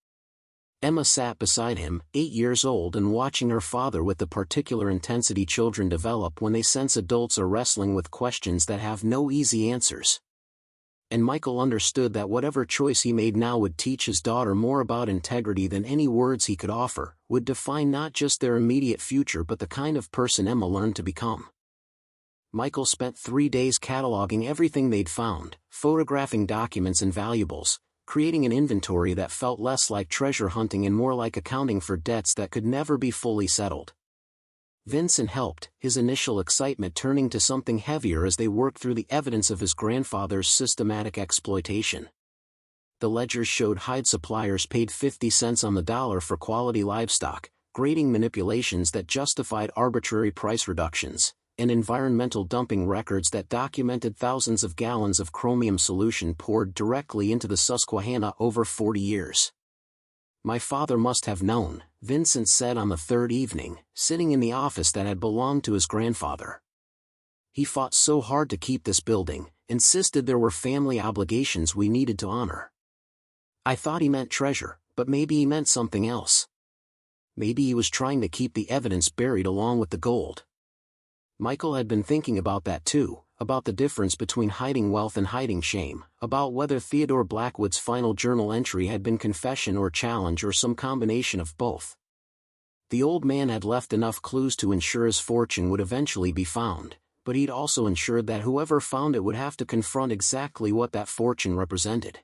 Emma sat beside him, 8 years old, and watching her father with the particular intensity children develop when they sense adults are wrestling with questions that have no easy answers. And Michael understood that whatever choice he made now would teach his daughter more about integrity than any words he could offer, would define not just their immediate future but the kind of person Emma learned to become. Michael spent 3 days cataloging everything they'd found, photographing documents and valuables, creating an inventory that felt less like treasure hunting and more like accounting for debts that could never be fully settled. Vincent helped, his initial excitement turning to something heavier as they worked through the evidence of his grandfather's systematic exploitation. The ledgers showed hide suppliers paid 50 cents on the dollar for quality livestock, grading manipulations that justified arbitrary price reductions, and environmental dumping records that documented thousands of gallons of chromium solution poured directly into the Susquehanna over 40 years. "My father must have known," Vincent said on the third evening, sitting in the office that had belonged to his grandfather. "He fought so hard to keep this building, insisted there were family obligations we needed to honor. I thought he meant treasure, but maybe he meant something else. Maybe he was trying to keep the evidence buried along with the gold." Michael had been thinking about that too, about the difference between hiding wealth and hiding shame, about whether Theodore Blackwood's final journal entry had been confession or challenge or some combination of both. The old man had left enough clues to ensure his fortune would eventually be found, but he'd also ensured that whoever found it would have to confront exactly what that fortune represented.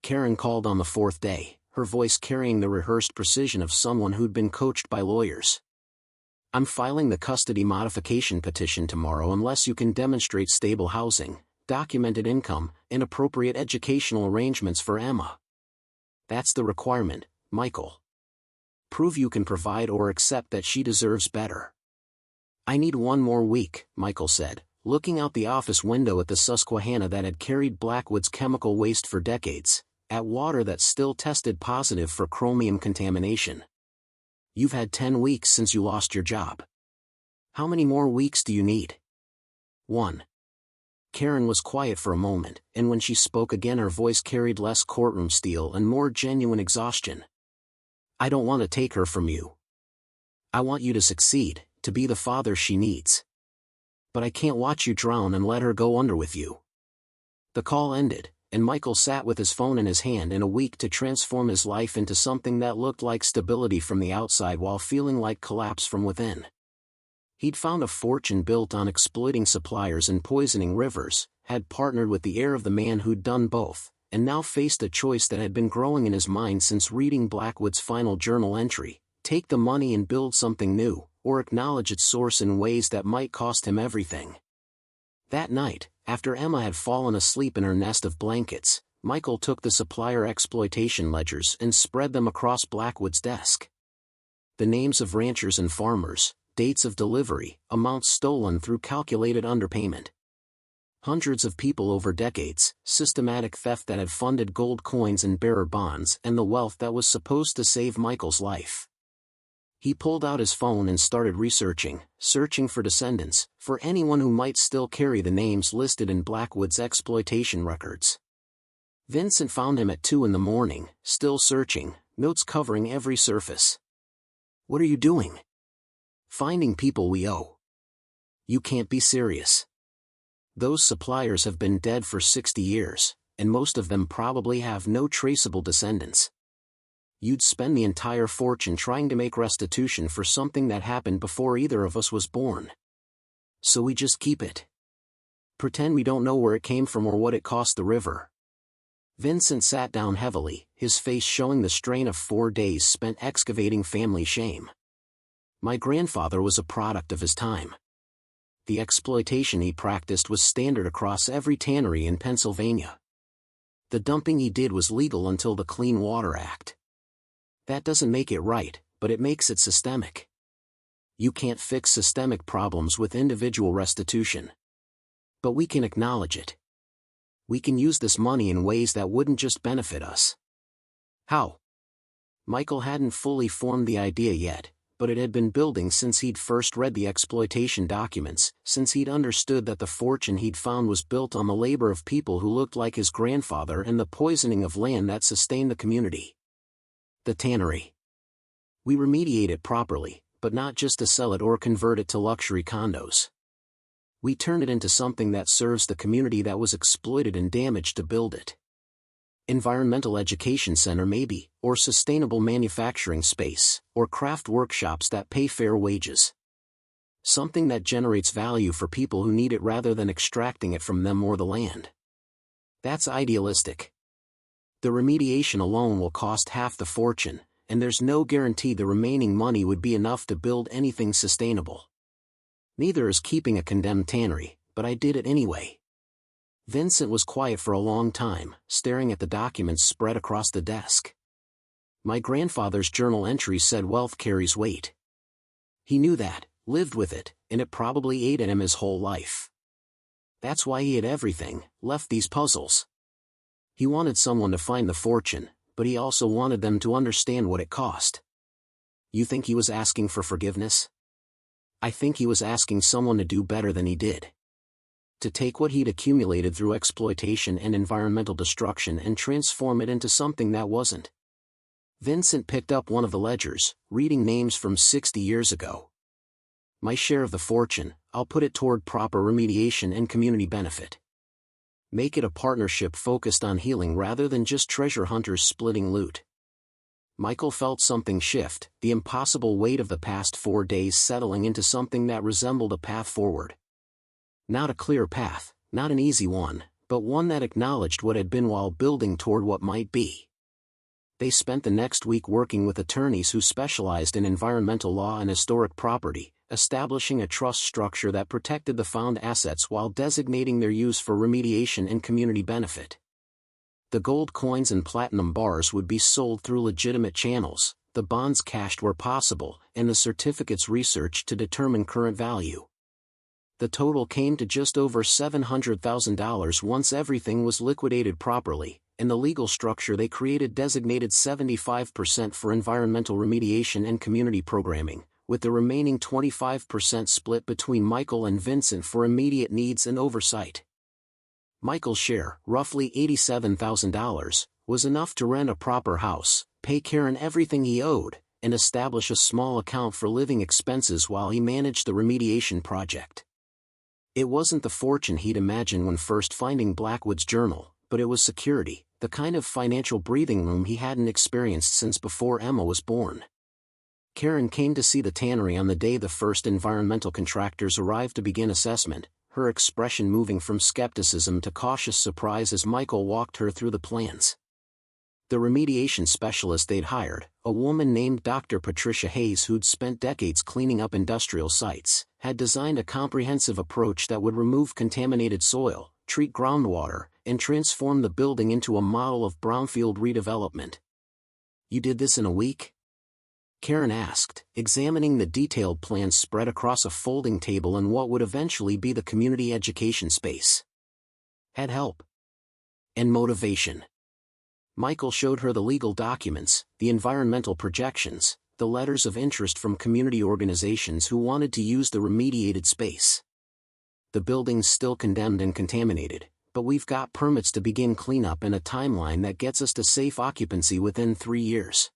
Karen called on the fourth day, her voice carrying the rehearsed precision of someone who'd been coached by lawyers. "I'm filing the custody modification petition tomorrow unless you can demonstrate stable housing, documented income, and appropriate educational arrangements for Emma. That's the requirement, Michael. Prove you can provide or accept that she deserves better." "I need 1 more week," Michael said, looking out the office window at the Susquehanna that had carried Blackwood's chemical waste for decades, at water that still tested positive for chromium contamination. "You've had 10 weeks since you lost your job. How many more weeks do you need?" 1. Karen was quiet for a moment, and when she spoke again her voice carried less courtroom steel and more genuine exhaustion. "I don't want to take her from you. I want you to succeed, to be the father she needs. But I can't watch you drown and let her go under with you." The call ended, and Michael sat with his phone in his hand in a week to transform his life into something that looked like stability from the outside while feeling like collapse from within. He'd found a fortune built on exploiting suppliers and poisoning rivers, had partnered with the heir of the man who'd done both, and now faced a choice that had been growing in his mind since reading Blackwood's final journal entry: take the money and build something new, or acknowledge its source in ways that might cost him everything. That night, after Emma had fallen asleep in her nest of blankets, Michael took the supplier exploitation ledgers and spread them across Blackwood's desk. The names of ranchers and farmers, dates of delivery, amounts stolen through calculated underpayment. Hundreds of people over decades, systematic theft that had funded gold coins and bearer bonds, and the wealth that was supposed to save Michael's life. He pulled out his phone and started searching for descendants, for anyone who might still carry the names listed in Blackwood's exploitation records. Vincent found him at 2 in the morning, still searching, notes covering every surface. "What are you doing?" "Finding people we owe." "You can't be serious. Those suppliers have been dead for 60 years, and most of them probably have no traceable descendants. You'd spend the entire fortune trying to make restitution for something that happened before either of us was born. So we just keep it. Pretend we don't know where it came from or what it cost the river." Vincent sat down heavily, his face showing the strain of 4 days spent excavating family shame. "My grandfather was a product of his time. the exploitation he practiced was standard across every tannery in Pennsylvania. The dumping he did was legal until the Clean Water Act. That doesn't make it right, but it makes it systemic. You can't fix systemic problems with individual restitution. But we can acknowledge it. We can use this money in ways that wouldn't just benefit us. How? Michael hadn't fully formed the idea yet, but it had been building since he'd first read the exploitation documents, since he'd understood that the fortune he'd found was built on the labor of people who looked like his grandfather and the poisoning of land that sustained the community. The tannery. We remediate it properly, but not just to sell it or convert it to luxury condos. We turn it into something that serves the community that was exploited and damaged to build it. Environmental education center maybe, or sustainable manufacturing space, or craft workshops that pay fair wages. Something that generates value for people who need it rather than extracting it from them or the land. That's idealistic. The remediation alone will cost half the fortune, and there's no guarantee the remaining money would be enough to build anything sustainable. Neither is keeping a condemned tannery, but I did it anyway. Vincent was quiet for a long time, staring at the documents spread across the desk. My grandfather's journal entries said wealth carries weight. He knew that, lived with it, and it probably ate at him his whole life. That's why he had everything, left these puzzles. He wanted someone to find the fortune, but he also wanted them to understand what it cost. You think he was asking for forgiveness? I think he was asking someone to do better than he did. To take what he'd accumulated through exploitation and environmental destruction and transform it into something that wasn't. Vincent picked up one of the ledgers, reading names from 60 years ago. My share of the fortune, I'll put it toward proper remediation and community benefit. Make it a partnership focused on healing rather than just treasure hunters splitting loot. Michael felt something shift, the impossible weight of the past 4 days settling into something that resembled a path forward. Not a clear path, not an easy one, but one that acknowledged what had been while building toward what might be. They spent the next week working with attorneys who specialized in environmental law and historic property, establishing a trust structure that protected the found assets while designating their use for remediation and community benefit. The gold coins and platinum bars would be sold through legitimate channels, the bonds cashed where possible, and the certificates researched to determine current value. The total came to just over $700,000 once everything was liquidated properly, and the legal structure they created designated 75% for environmental remediation and community programming, with the remaining 25% split between Michael and Vincent for immediate needs and oversight. Michael's share, roughly $87,000, was enough to rent a proper house, pay Karen everything he owed, and establish a small account for living expenses while he managed the remediation project. It wasn't the fortune he'd imagined when first finding Blackwood's journal, but it was security, the kind of financial breathing room he hadn't experienced since before Emma was born. Karen came to see the tannery on the day the first environmental contractors arrived to begin assessment, her expression moving from skepticism to cautious surprise as Michael walked her through the plans. The remediation specialist they'd hired, a woman named Dr. Patricia Hayes who'd spent decades cleaning up industrial sites, had designed a comprehensive approach that would remove contaminated soil, treat groundwater, and transform the building into a model of brownfield redevelopment. "You did this in a week?" Karen asked, examining the detailed plans spread across a folding table in what would eventually be the community education space. "Had help. And motivation." Michael showed her the legal documents, the environmental projections, the letters of interest from community organizations who wanted to use the remediated space. "The building's still condemned and contaminated, but we've got permits to begin cleanup and a timeline that gets us to safe occupancy within 3 years.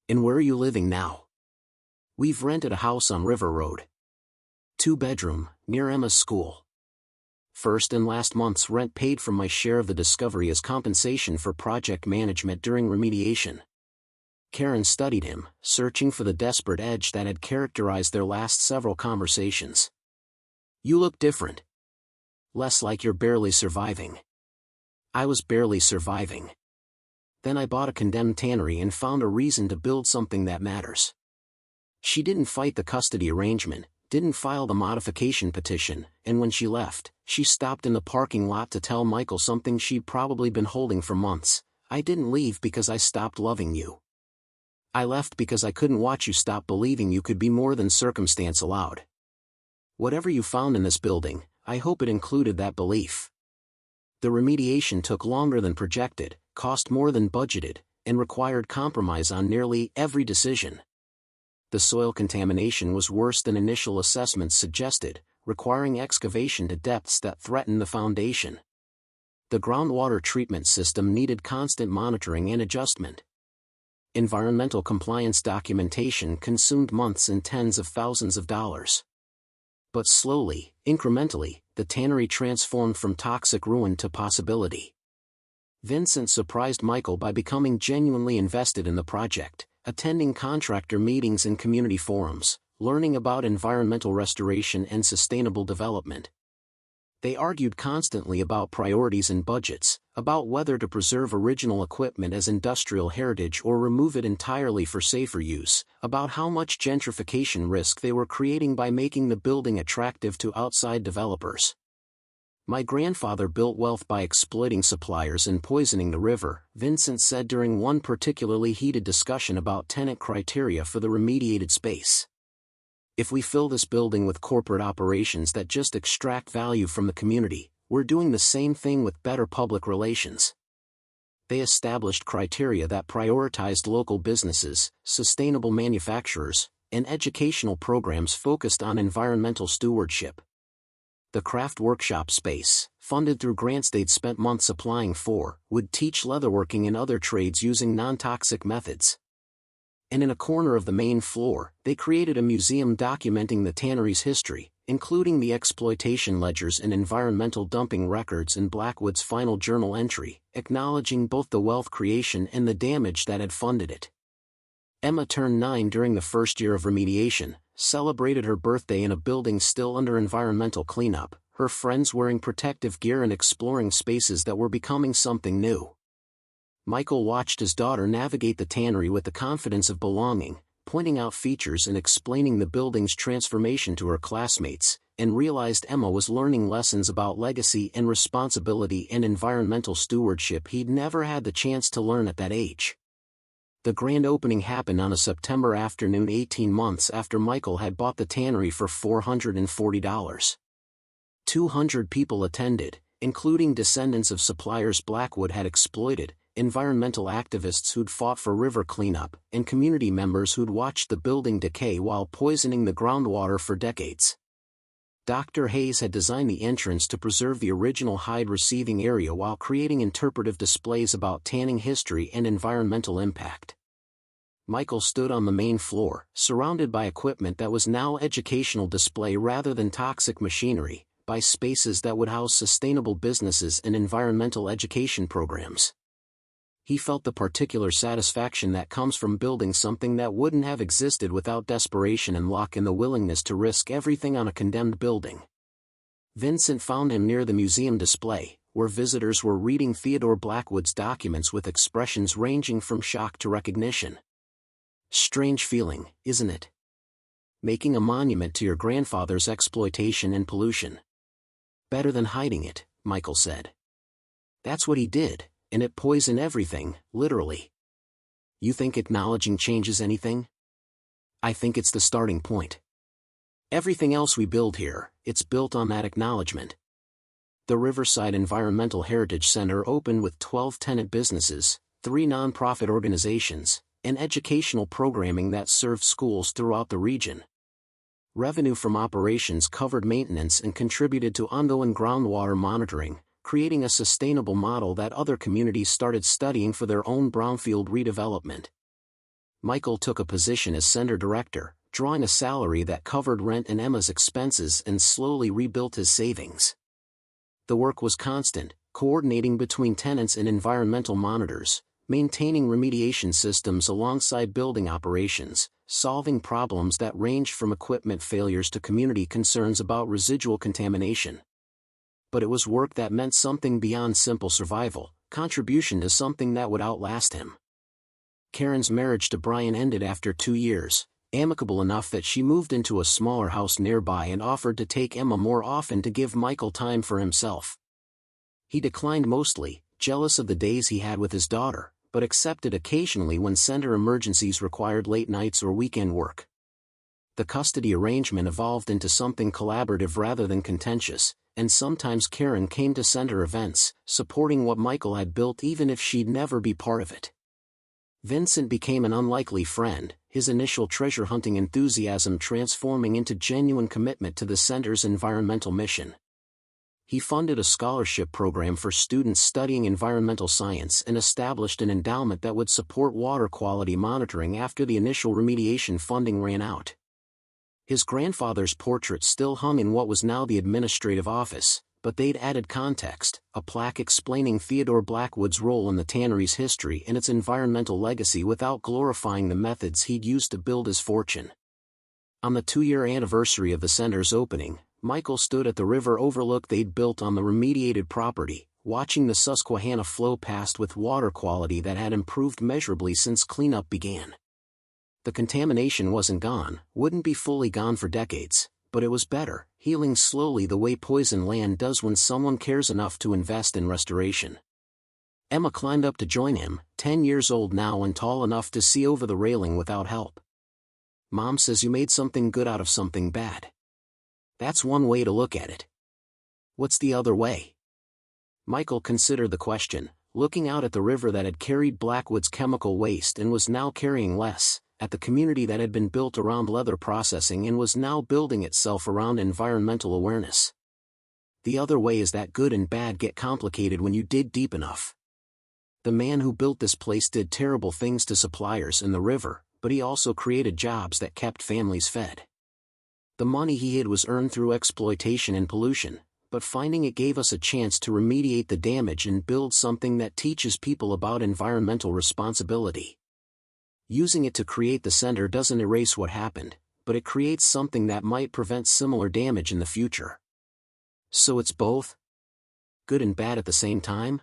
"And where are you living now?" "We've rented a house on River Road. 2-bedroom, near Emma's school. First and last month's rent paid from my share of the discovery as compensation for project management during remediation." Karen studied him, searching for the desperate edge that had characterized their last several conversations. "You look different. Less like you're barely surviving." "I was barely surviving. Then I bought a condemned tannery and found a reason to build something that matters." She didn't fight the custody arrangement, didn't file the modification petition, and when she left, she stopped in the parking lot to tell Michael something she'd probably been holding for months. "I didn't leave because I stopped loving you. I left because I couldn't watch you stop believing you could be more than circumstance allowed. Whatever you found in this building, I hope it included that belief." The remediation took longer than projected, cost more than budgeted, and required compromise on nearly every decision. The soil contamination was worse than initial assessments suggested, requiring excavation to depths that threatened the foundation. The groundwater treatment system needed constant monitoring and adjustment. Environmental compliance documentation consumed months and tens of thousands of dollars. But slowly, incrementally, the tannery transformed from toxic ruin to possibility. Vincent surprised Michael by becoming genuinely invested in the project, attending contractor meetings and community forums, learning about environmental restoration and sustainable development. They argued constantly about priorities and budgets, about whether to preserve original equipment as industrial heritage or remove it entirely for safer use, about how much gentrification risk they were creating by making the building attractive to outside developers. "My grandfather built wealth by exploiting suppliers and poisoning the river," Vincent said during one particularly heated discussion about tenant criteria for the remediated space. "If we fill this building with corporate operations that just extract value from the community, we're doing the same thing with better public relations." They established criteria that prioritized local businesses, sustainable manufacturers, and educational programs focused on environmental stewardship. The craft workshop space, funded through grants they'd spent months applying for, would teach leatherworking and other trades using non-toxic methods. And in a corner of the main floor, they created a museum documenting the tannery's history, including the exploitation ledgers and environmental dumping records and Blackwood's final journal entry, acknowledging both the wealth creation and the damage that had funded it. Emma turned 9 during the first year of remediation, celebrated her birthday in a building still under environmental cleanup, her friends wearing protective gear and exploring spaces that were becoming something new. Michael watched his daughter navigate the tannery with the confidence of belonging, pointing out features and explaining the building's transformation to her classmates, and realized Emma was learning lessons about legacy and responsibility and environmental stewardship he'd never had the chance to learn at that age. The grand opening happened on a September afternoon 18 months after Michael had bought the tannery for $440. 200 people attended, including descendants of suppliers Blackwood had exploited, environmental activists who'd fought for river cleanup, and community members who'd watched the building decay while poisoning the groundwater for decades. Dr. Hayes had designed the entrance to preserve the original hide receiving area while creating interpretive displays about tanning history and environmental impact. Michael stood on the main floor, surrounded by equipment that was now educational display rather than toxic machinery, by spaces that would house sustainable businesses and environmental education programs. He felt the particular satisfaction that comes from building something that wouldn't have existed without desperation and luck and the willingness to risk everything on a condemned building. Vincent found him near the museum display, where visitors were reading Theodore Blackwood's documents with expressions ranging from shock to recognition. "Strange feeling, isn't it? Making a monument to your grandfather's exploitation and pollution. Better than hiding it," Michael said. "That's what he did, and it poisoned everything, literally. You think acknowledging changes anything? I think it's the starting point. Everything else we build here, it's built on that acknowledgement." The Riverside Environmental Heritage Center opened with 12 tenant businesses, 3 nonprofit organizations, and educational programming that served schools throughout the region. Revenue from operations covered maintenance and contributed to ongoing groundwater monitoring, creating a sustainable model that other communities started studying for their own brownfield redevelopment. Michael took a position as center director, drawing a salary that covered rent and Emma's expenses and slowly rebuilt his savings. The work was constant, coordinating between tenants and environmental monitors, maintaining remediation systems alongside building operations, solving problems that ranged from equipment failures to community concerns about residual contamination. But it was work that meant something beyond simple survival, contribution to something that would outlast him. Karen's marriage to Brian ended after 2 years, amicable enough that she moved into a smaller house nearby and offered to take Emma more often to give Michael time for himself. He declined mostly, jealous of the days he had with his daughter, but accepted occasionally when center emergencies required late nights or weekend work. The custody arrangement evolved into something collaborative rather than contentious, and sometimes Karen came to center events, supporting what Michael had built even if she'd never be part of it. Vincent became an unlikely friend, his initial treasure hunting enthusiasm transforming into genuine commitment to the center's environmental mission. He funded a scholarship program for students studying environmental science and established an endowment that would support water quality monitoring after the initial remediation funding ran out. His grandfather's portrait still hung in what was now the administrative office, but they'd added context, a plaque explaining Theodore Blackwood's role in the tannery's history and its environmental legacy without glorifying the methods he'd used to build his fortune. On the 2-year anniversary of the center's opening, Michael stood at the river overlook they'd built on the remediated property, watching the Susquehanna flow past with water quality that had improved measurably since cleanup began. The contamination wasn't gone, wouldn't be fully gone for decades, but it was better, healing slowly the way poison land does when someone cares enough to invest in restoration. Emma climbed up to join him, 10 years old now and tall enough to see over the railing without help. "Mom says you made something good out of something bad." "That's one way to look at it. What's the other way?" Michael considered the question, looking out at the river that had carried Blackwood's chemical waste and was now carrying less, at the community that had been built around leather processing and was now building itself around environmental awareness. "The other way is that good and bad get complicated when you dig deep enough. The man who built this place did terrible things to suppliers and the river, but he also created jobs that kept families fed. The money he hid was earned through exploitation and pollution, but finding it gave us a chance to remediate the damage and build something that teaches people about environmental responsibility. Using it to create the center doesn't erase what happened, but it creates something that might prevent similar damage in the future." "So it's both? Good and bad at the same time?"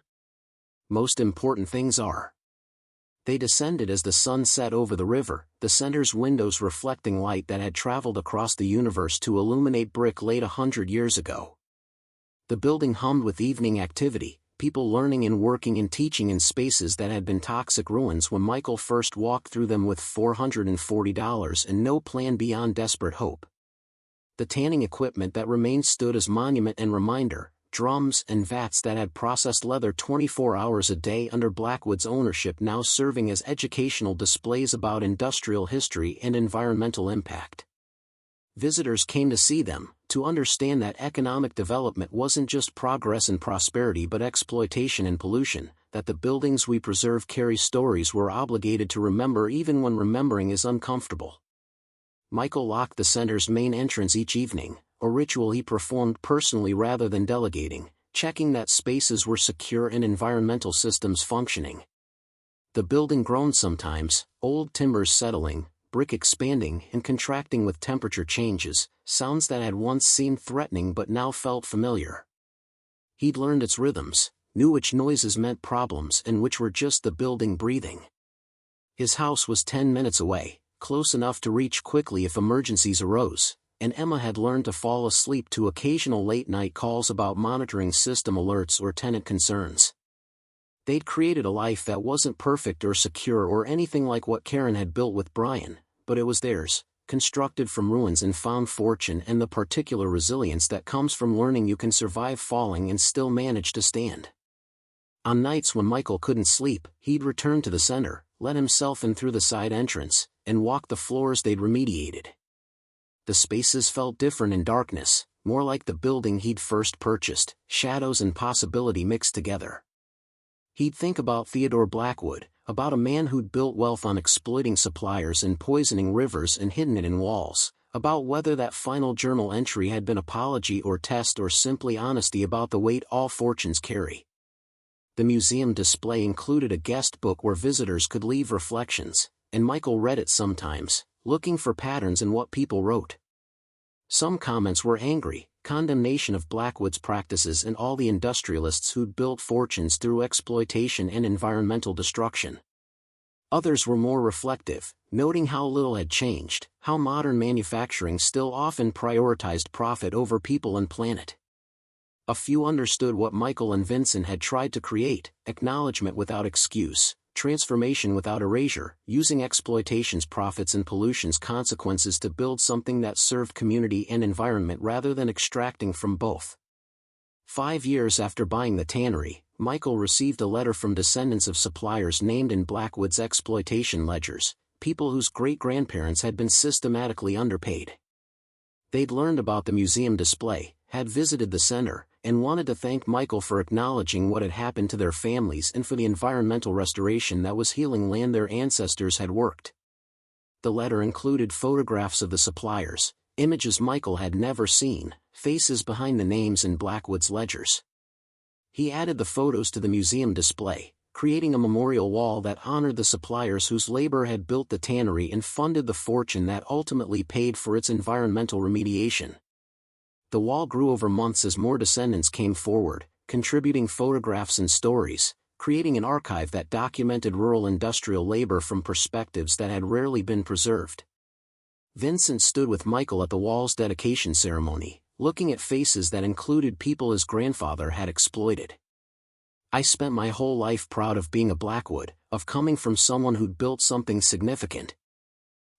"Most important things are." They descended as the sun set over the river, the center's windows reflecting light that had traveled across the universe to illuminate brick laid 100 years ago. The building hummed with evening activity, people learning and working and teaching in spaces that had been toxic ruins when Michael first walked through them with $440 and no plan beyond desperate hope. The tanning equipment that remained stood as monument and reminder, drums and vats that had processed leather 24 hours a day under Blackwood's ownership now serving as educational displays about industrial history and environmental impact. Visitors came to see them, to understand that economic development wasn't just progress and prosperity but exploitation and pollution, that the buildings we preserve carry stories we're obligated to remember even when remembering is uncomfortable. Michael locked the center's main entrance each evening, a ritual he performed personally rather than delegating, checking that spaces were secure and environmental systems functioning. The building groaned sometimes, old timbers settling, brick expanding and contracting with temperature changes, sounds that had once seemed threatening but now felt familiar. He'd learned its rhythms, knew which noises meant problems and which were just the building breathing. His house was 10 minutes away, close enough to reach quickly if emergencies arose, and Emma had learned to fall asleep to occasional late-night calls about monitoring system alerts or tenant concerns. They'd created a life that wasn't perfect or secure or anything like what Karen had built with Brian, but it was theirs, constructed from ruins and found fortune and the particular resilience that comes from learning you can survive falling and still manage to stand. On nights when Michael couldn't sleep, he'd return to the center, let himself in through the side entrance, and walk the floors they'd remediated. The spaces felt different in darkness, more like the building he'd first purchased, shadows and possibility mixed together. He'd think about Theodore Blackwood, about a man who'd built wealth on exploiting suppliers and poisoning rivers and hidden it in walls, about whether that final journal entry had been apology or test or simply honesty about the weight all fortunes carry. The museum display included a guest book where visitors could leave reflections, and Michael read it sometimes, looking for patterns in what people wrote. Some comments were angry, condemnation of Blackwood's practices and all the industrialists who'd built fortunes through exploitation and environmental destruction. Others were more reflective, noting how little had changed, how modern manufacturing still often prioritized profit over people and planet. A few understood what Michael and Vincent had tried to create: acknowledgement without excuse, transformation without erasure, using exploitation's profits and pollution's consequences to build something that served community and environment rather than extracting from both. 5 years after buying the tannery, Michael received a letter from descendants of suppliers named in Blackwood's exploitation ledgers, people whose great-grandparents had been systematically underpaid. They'd learned about the museum display, had visited the center, and wanted to thank Michael for acknowledging what had happened to their families and for the environmental restoration that was healing land their ancestors had worked. The letter included photographs of the suppliers, images Michael had never seen, faces behind the names in Blackwood's ledgers. He added the photos to the museum display, creating a memorial wall that honored the suppliers whose labor had built the tannery and funded the fortune that ultimately paid for its environmental remediation. The wall grew over months as more descendants came forward, contributing photographs and stories, creating an archive that documented rural industrial labor from perspectives that had rarely been preserved. Vincent stood with Michael at the wall's dedication ceremony, looking at faces that included people his grandfather had exploited. "I spent my whole life proud of being a Blackwood, of coming from someone who'd built something significant.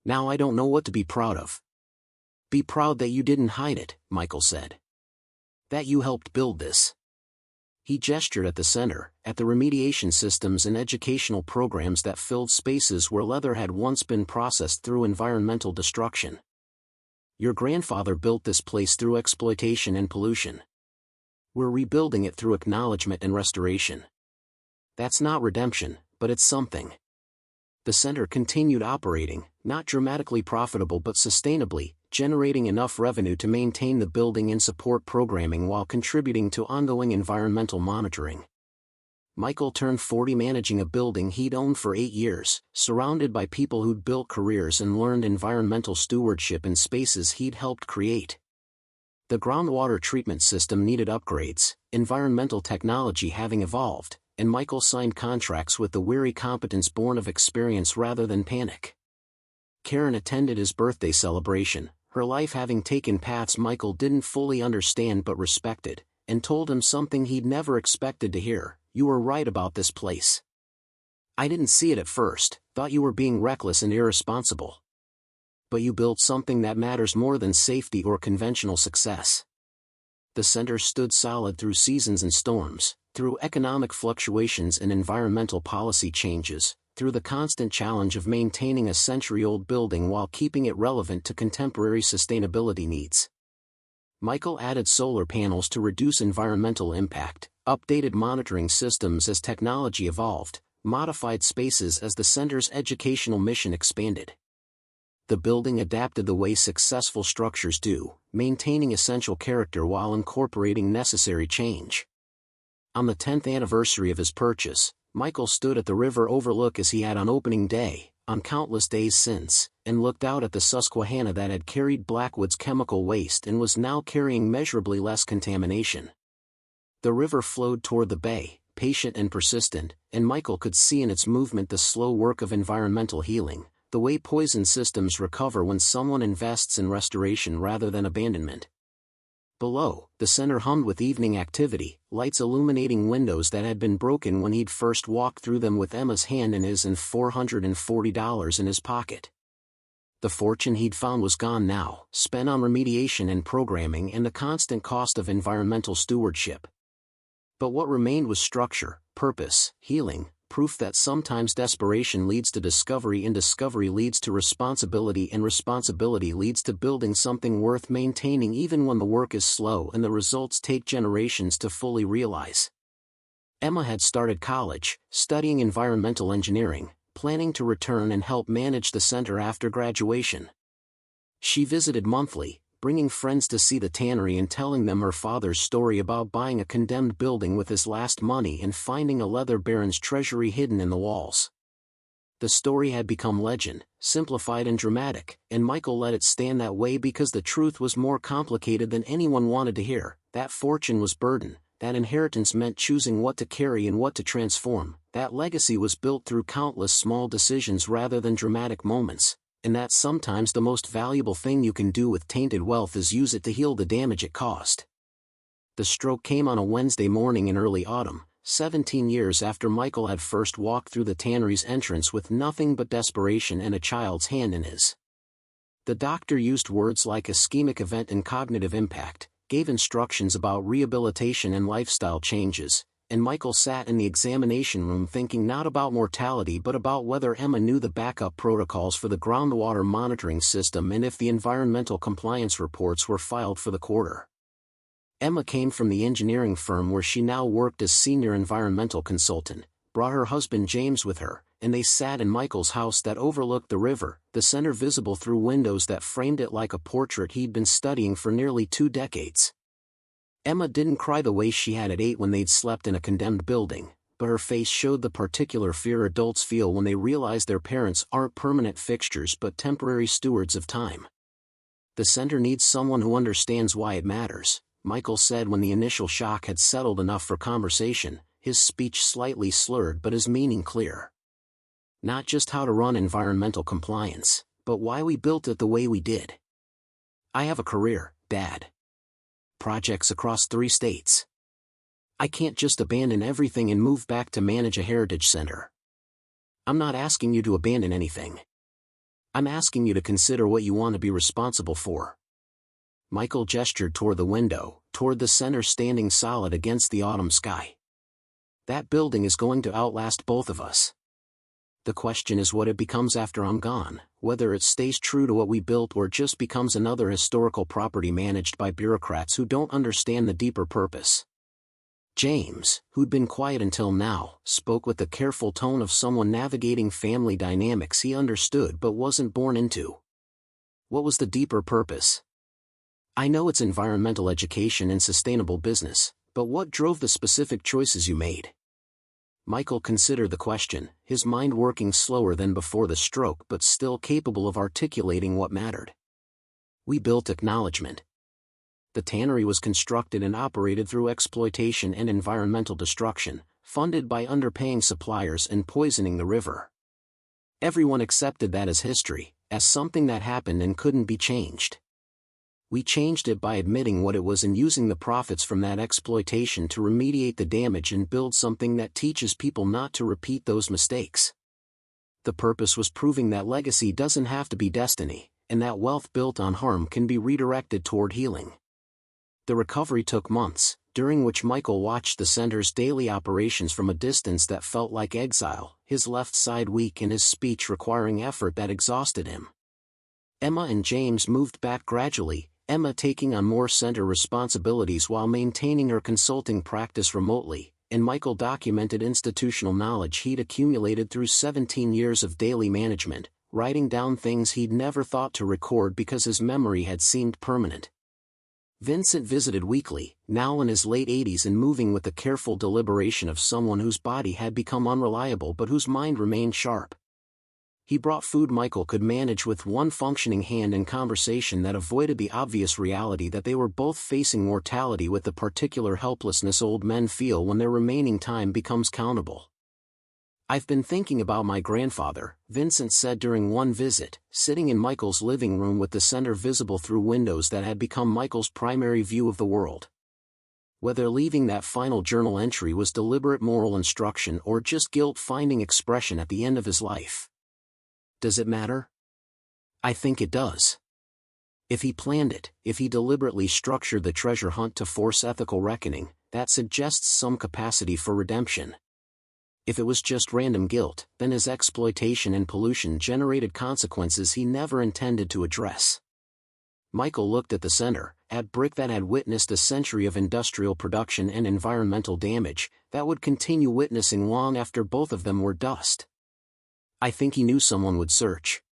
Now I don't know what to be proud of." "Be proud that you didn't hide it," Michael said. "That you helped build this." He gestured at the center, at the remediation systems and educational programs that filled spaces where leather had once been processed through environmental destruction. "Your grandfather built this place through exploitation and pollution. We're rebuilding it through acknowledgement and restoration. That's not redemption, but it's something." The center continued operating, not dramatically profitable but sustainably, generating enough revenue to maintain the building and support programming while contributing to ongoing environmental monitoring. Michael turned 40 managing a building he'd owned for 8 years, surrounded by people who'd built careers and learned environmental stewardship in spaces he'd helped create. The groundwater treatment system needed upgrades, environmental technology having evolved, and Michael signed contracts with the weary competence born of experience rather than panic. Karen attended his birthday celebration, her life having taken paths Michael didn't fully understand but respected, and told him something he'd never expected to hear: "You were right about this place. I didn't see it at first, thought you were being reckless and irresponsible. But you built something that matters more than safety or conventional success." The center stood solid through seasons and storms, through economic fluctuations and environmental policy changes, through the constant challenge of maintaining a century-old building while keeping it relevant to contemporary sustainability needs. Michael added solar panels to reduce environmental impact, updated monitoring systems as technology evolved, modified spaces as the center's educational mission expanded. The building adapted the way successful structures do, maintaining essential character while incorporating necessary change. On the 10th anniversary of his purchase, Michael stood at the river overlook as he had on opening day, on countless days since, and looked out at the Susquehanna that had carried Blackwood's chemical waste and was now carrying measurably less contamination. The river flowed toward the bay, patient and persistent, and Michael could see in its movement the slow work of environmental healing, the way poison systems recover when someone invests in restoration rather than abandonment. Below, the center hummed with evening activity, lights illuminating windows that had been broken when he'd first walked through them with Emma's hand in his and $440 in his pocket. The fortune he'd found was gone now, spent on remediation and programming and the constant cost of environmental stewardship. But what remained was structure, purpose, healing, proof that sometimes desperation leads to discovery and discovery leads to responsibility and responsibility leads to building something worth maintaining even when the work is slow and the results take generations to fully realize. Emma had started college, studying environmental engineering, planning to return and help manage the center after graduation. She visited monthly, bringing friends to see the tannery and telling them her father's story about buying a condemned building with his last money and finding a leather baron's treasury hidden in the walls. The story had become legend, simplified and dramatic, and Michael let it stand that way because the truth was more complicated than anyone wanted to hear. That fortune was burden, that inheritance meant choosing what to carry and what to transform, that legacy was built through countless small decisions rather than dramatic moments, and that sometimes the most valuable thing you can do with tainted wealth is use it to heal the damage it caused. The stroke came on a Wednesday morning in early autumn, 17 years after Michael had first walked through the tannery's entrance with nothing but desperation and a child's hand in his. The doctor used words like ischemic event and cognitive impact, gave instructions about rehabilitation and lifestyle changes, and Michael sat in the examination room thinking not about mortality but about whether Emma knew the backup protocols for the groundwater monitoring system and if the environmental compliance reports were filed for the quarter. Emma came from the engineering firm where she now worked as senior environmental consultant, brought her husband James with her, and they sat in Michael's house that overlooked the river, the center visible through windows that framed it like a portrait he'd been studying for nearly 2 decades. Emma didn't cry the way she had at 8 when they'd slept in a condemned building, but her face showed the particular fear adults feel when they realize their parents aren't permanent fixtures but temporary stewards of time. The center needs someone who understands why it matters, Michael said when the initial shock had settled enough for conversation, his speech slightly slurred but his meaning clear. Not just how to run environmental compliance, but why we built it the way we did. I have a career, Dad. Projects across 3 states. I can't just abandon everything and move back to manage a heritage center. I'm not asking you to abandon anything. I'm asking you to consider what you want to be responsible for. Michael gestured toward the window, toward the center standing solid against the autumn sky. That building is going to outlast both of us. The question is what it becomes after I'm gone, whether it stays true to what we built or just becomes another historical property managed by bureaucrats who don't understand the deeper purpose. James, who'd been quiet until now, spoke with the careful tone of someone navigating family dynamics he understood but wasn't born into. What was the deeper purpose? I know it's environmental education and sustainable business, but what drove the specific choices you made? Michael considered the question, his mind working slower than before the stroke but still capable of articulating what mattered. We built acknowledgement. The tannery was constructed and operated through exploitation and environmental destruction, funded by underpaying suppliers and poisoning the river. Everyone accepted that as history, as something that happened and couldn't be changed. We changed it by admitting what it was and using the profits from that exploitation to remediate the damage and build something that teaches people not to repeat those mistakes. The purpose was proving that legacy doesn't have to be destiny, and that wealth built on harm can be redirected toward healing. The recovery took months, during which Michael watched the center's daily operations from a distance that felt like exile, his left side weak and his speech requiring effort that exhausted him. Emma and James moved back gradually, Emma taking on more center responsibilities while maintaining her consulting practice remotely, and Michael documented institutional knowledge he'd accumulated through 17 years of daily management, writing down things he'd never thought to record because his memory had seemed permanent. Vincent visited weekly, now in his late 80s and moving with the careful deliberation of someone whose body had become unreliable but whose mind remained sharp. He brought food Michael could manage with one functioning hand and conversation that avoided the obvious reality that they were both facing mortality with the particular helplessness old men feel when their remaining time becomes countable. I've been thinking about my grandfather, Vincent said during one visit, sitting in Michael's living room with the center visible through windows that had become Michael's primary view of the world. Whether leaving that final journal entry was deliberate moral instruction or just guilt finding expression at the end of his life. Does it matter? I think it does. If he planned it, if he deliberately structured the treasure hunt to force ethical reckoning, that suggests some capacity for redemption. If it was just random guilt, then his exploitation and pollution generated consequences he never intended to address. Michael looked at the center, at brick that had witnessed a century of industrial production and environmental damage, that would continue witnessing long after both of them were dust. I think he knew someone would search.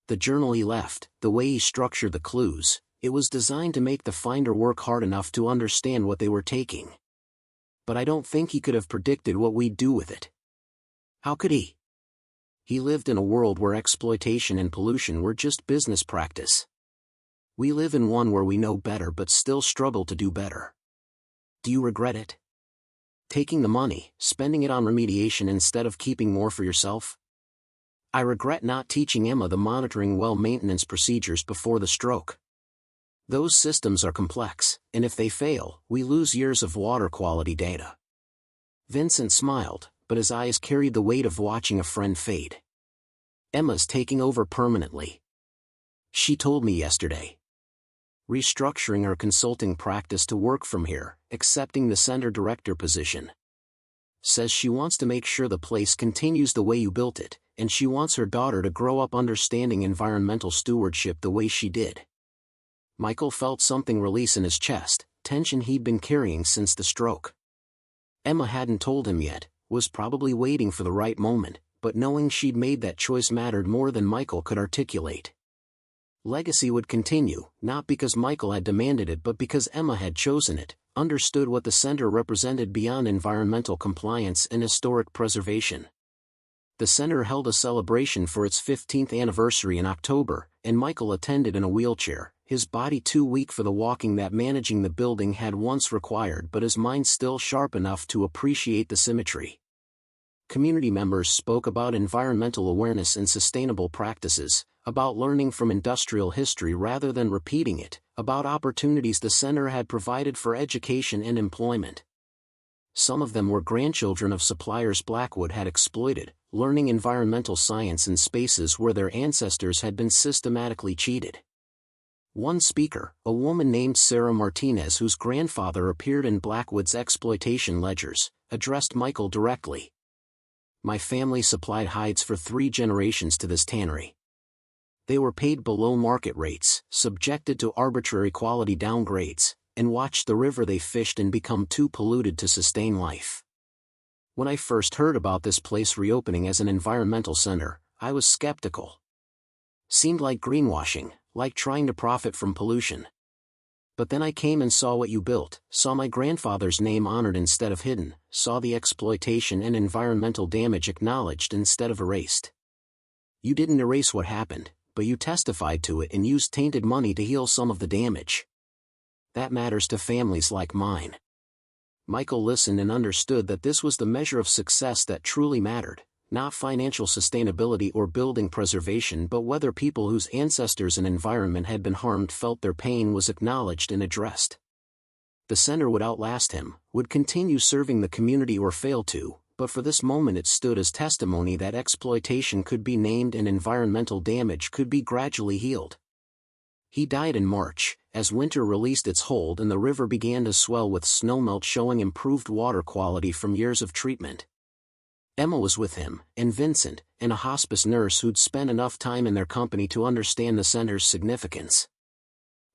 The journal he left, the way he structured the clues, it was designed to make the finder work hard enough to understand what they were taking. But I don't think he could have predicted what we'd do with it. How could he? He lived in a world where exploitation and pollution were just business practice. We live in one where we know better but still struggle to do better. Do you regret it? Taking the money, spending it on remediation instead of keeping more for yourself? I regret not teaching Emma the monitoring well maintenance procedures before the stroke. Those systems are complex, and if they fail, we lose years of water quality data. Vincent smiled, but his eyes carried the weight of watching a friend fade. Emma's taking over permanently. She told me yesterday. Restructuring her consulting practice to work from here, accepting the center director position. Says she wants to make sure the place continues the way you built it, and she wants her daughter to grow up understanding environmental stewardship the way she did. Michael felt something release in his chest, tension he'd been carrying since the stroke. Emma hadn't told him yet, was probably waiting for the right moment, but knowing she'd made that choice mattered more than Michael could articulate. Legacy would continue, not because Michael had demanded it but because Emma had chosen it, understood what the center represented beyond environmental compliance and historic preservation. The center held a celebration for its 15th anniversary in October, and Michael attended in a wheelchair, his body too weak for the walking that managing the building had once required but his mind still sharp enough to appreciate the symmetry. Community members spoke about environmental awareness and sustainable practices, about learning from industrial history rather than repeating it, about opportunities the center had provided for education and employment. Some of them were grandchildren of suppliers Blackwood had exploited, learning environmental science in spaces where their ancestors had been systematically cheated. One speaker, a woman named Sarah Martinez whose grandfather appeared in Blackwood's exploitation ledgers, addressed Michael directly. My family supplied hides for 3 generations to this tannery. They were paid below market rates, subjected to arbitrary quality downgrades, and watched the river they fished in become too polluted to sustain life. When I first heard about this place reopening as an environmental center, I was skeptical. Seemed like greenwashing, like trying to profit from pollution. But then I came and saw what you built, saw my grandfather's name honored instead of hidden, saw the exploitation and environmental damage acknowledged instead of erased. You didn't erase what happened, but you testified to it and used tainted money to heal some of the damage. That matters to families like mine. Michael listened and understood that this was the measure of success that truly mattered, not financial sustainability or building preservation but whether people whose ancestors and environment had been harmed felt their pain was acknowledged and addressed. The center would outlast him, would continue serving the community or fail to, but for this moment it stood as testimony that exploitation could be named and environmental damage could be gradually healed. He died in March, as winter released its hold and the river began to swell with snowmelt showing improved water quality from years of treatment. Emma was with him, and Vincent, and a hospice nurse who'd spent enough time in their company to understand the center's significance.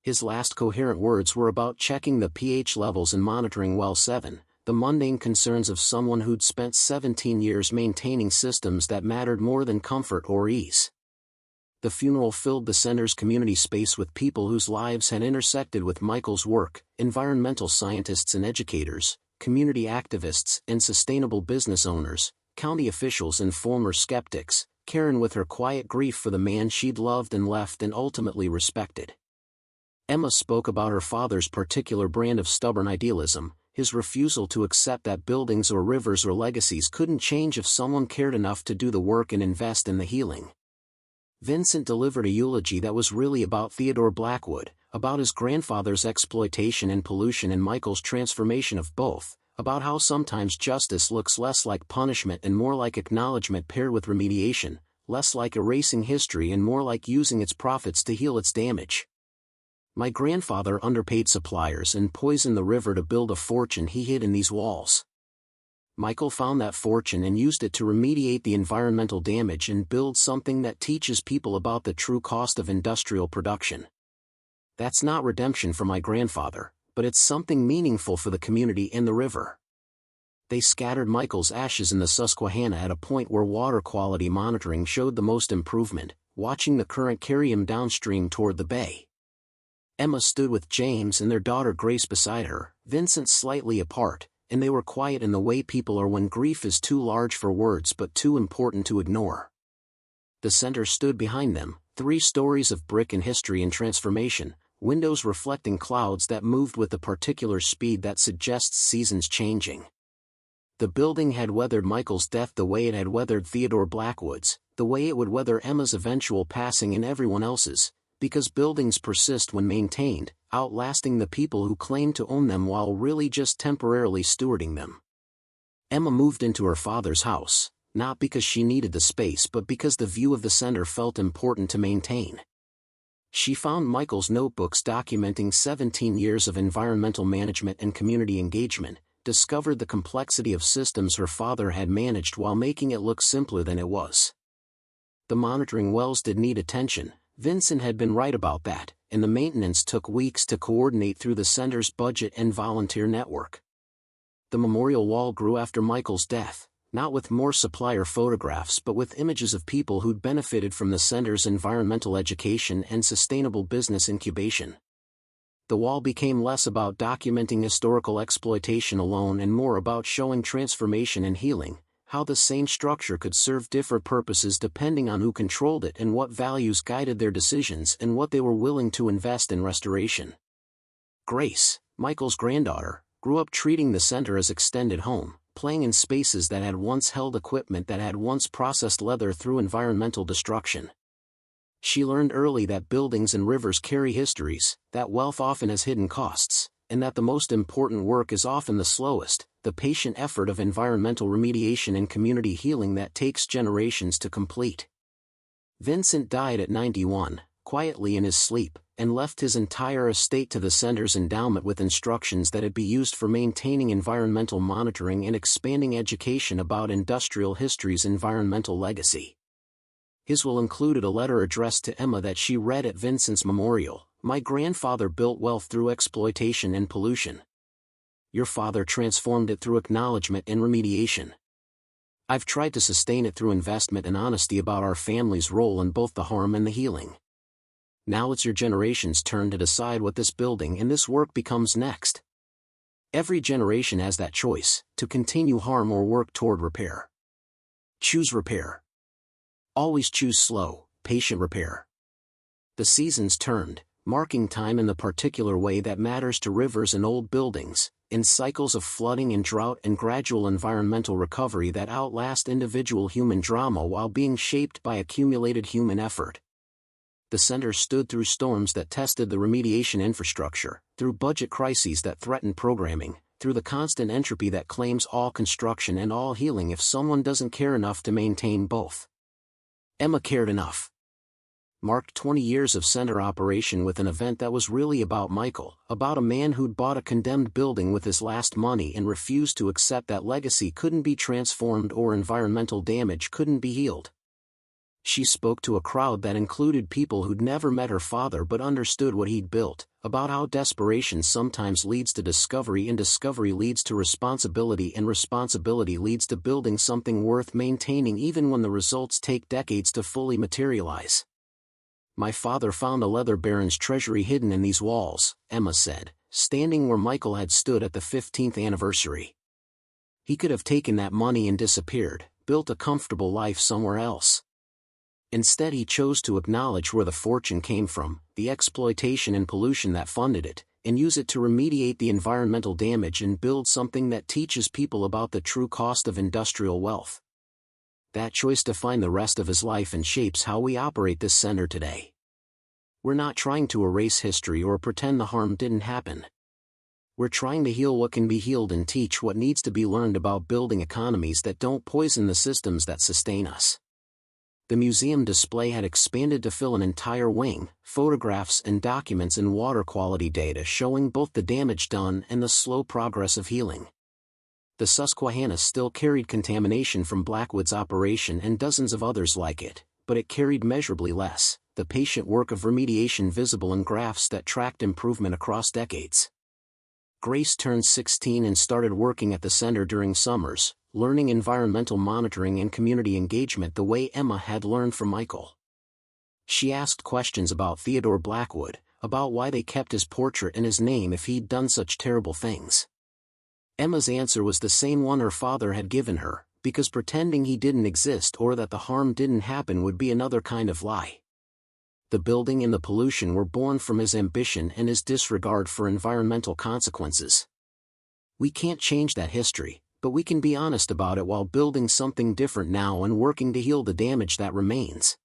His last coherent words were about checking the pH levels and monitoring well 7, the mundane concerns of someone who'd spent 17 years maintaining systems that mattered more than comfort or ease. The funeral filled the center's community space with people whose lives had intersected with Michael's work, environmental scientists and educators, community activists and sustainable business owners, county officials and former skeptics, Karen with her quiet grief for the man she'd loved and left and ultimately respected. Emma spoke about her father's particular brand of stubborn idealism, his refusal to accept that buildings or rivers or legacies couldn't change if someone cared enough to do the work and invest in the healing. Vincent delivered a eulogy that was really about Theodore Blackwood, about his grandfather's exploitation and pollution and Michael's transformation of both, about how sometimes justice looks less like punishment and more like acknowledgement paired with remediation, less like erasing history and more like using its profits to heal its damage. My grandfather underpaid suppliers and poisoned the river to build a fortune he hid in these walls. Michael found that fortune and used it to remediate the environmental damage and build something that teaches people about the true cost of industrial production. That's not redemption for my grandfather, but it's something meaningful for the community and the river. They scattered Michael's ashes in the Susquehanna at a point where water quality monitoring showed the most improvement, watching the current carry him downstream toward the bay. Emma stood with James and their daughter Grace beside her, Vincent slightly apart, and they were quiet in the way people are when grief is too large for words but too important to ignore. The center stood behind them, 3 stories of brick and history and transformation, windows reflecting clouds that moved with a particular speed that suggests seasons changing. The building had weathered Michael's death the way it had weathered Theodore Blackwood's, the way it would weather Emma's eventual passing and everyone else's, because buildings persist when maintained, outlasting the people who claim to own them while really just temporarily stewarding them. Emma moved into her father's house, not because she needed the space but because the view of the center felt important to maintain. She found Michael's notebooks documenting 17 years of environmental management and community engagement, discovered the complexity of systems her father had managed while making it look simpler than it was. The monitoring wells did need attention, Vincent had been right about that, and the maintenance took weeks to coordinate through the center's budget and volunteer network. The memorial wall grew after Michael's death, not with more supplier photographs but with images of people who'd benefited from the center's environmental education and sustainable business incubation. The wall became less about documenting historical exploitation alone and more about showing transformation and healing, how the same structure could serve different purposes depending on who controlled it and what values guided their decisions and what they were willing to invest in restoration. Grace, Michael's granddaughter, grew up treating the center as extended home, playing in spaces that had once held equipment that had once processed leather through environmental destruction. She learned early that buildings and rivers carry histories, that wealth often has hidden costs, and that the most important work is often the slowest, the patient effort of environmental remediation and community healing that takes generations to complete. Vincent died at 91, quietly in his sleep, and left his entire estate to the center's endowment with instructions that had be used for maintaining environmental monitoring and expanding education about industrial history's environmental legacy. His will included a letter addressed to Emma that she read at Vincent's memorial. "My grandfather built wealth through exploitation and pollution. Your father transformed it through acknowledgement and remediation. I've tried to sustain it through investment and honesty about our family's role in both the harm and the healing. Now it's your generation's turn to decide what this building and this work becomes next. Every generation has that choice, to continue harm or work toward repair. Choose repair. Always choose slow, patient repair." The seasons turned, marking time in the particular way that matters to rivers and old buildings, in cycles of flooding and drought and gradual environmental recovery that outlast individual human drama while being shaped by accumulated human effort. The center stood through storms that tested the remediation infrastructure, through budget crises that threatened programming, through the constant entropy that claims all construction and all healing if someone doesn't care enough to maintain both. Emma cared enough. Marked 20 years of center operation with an event that was really about Michael, about a man who'd bought a condemned building with his last money and refused to accept that legacy couldn't be transformed or environmental damage couldn't be healed. She spoke to a crowd that included people who'd never met her father but understood what he'd built, about how desperation sometimes leads to discovery and discovery leads to responsibility and responsibility leads to building something worth maintaining even when the results take decades to fully materialize. "My father found a leather baron's treasury hidden in these walls," Emma said, standing where Michael had stood at the 15th anniversary. "He could have taken that money and disappeared, built a comfortable life somewhere else. Instead he chose to acknowledge where the fortune came from, the exploitation and pollution that funded it, and use it to remediate the environmental damage and build something that teaches people about the true cost of industrial wealth. That choice defined the rest of his life and shapes how we operate this center today. We're not trying to erase history or pretend the harm didn't happen. We're trying to heal what can be healed and teach what needs to be learned about building economies that don't poison the systems that sustain us." The museum display had expanded to fill an entire wing, photographs and documents and water quality data showing both the damage done and the slow progress of healing. The Susquehanna still carried contamination from Blackwood's operation and dozens of others like it, but it carried measurably less, the patient work of remediation visible in graphs that tracked improvement across decades. Grace turned 16 and started working at the center during summers, learning environmental monitoring and community engagement the way Emma had learned from Michael. She asked questions about Theodore Blackwood, about why they kept his portrait and his name if he'd done such terrible things. Emma's answer was the same one her father had given her, because pretending he didn't exist or that the harm didn't happen would be another kind of lie. The building and the pollution were born from his ambition and his disregard for environmental consequences. We can't change that history, but we can be honest about it while building something different now and working to heal the damage that remains.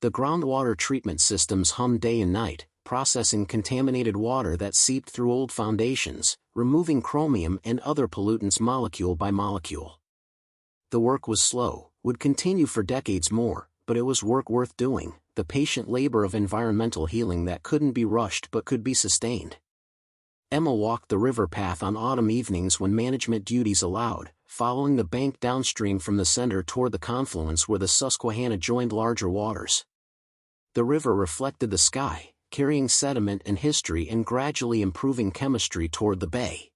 The groundwater treatment systems hummed day and night, processing contaminated water that seeped through old foundations, removing chromium and other pollutants molecule by molecule. The work was slow, would continue for decades more, but it was work worth doing, the patient labor of environmental healing that couldn't be rushed but could be sustained. Emma walked the river path on autumn evenings when management duties allowed, following the bank downstream from the center toward the confluence where the Susquehanna joined larger waters. The river reflected the sky, carrying sediment and history and gradually improving chemistry toward the bay.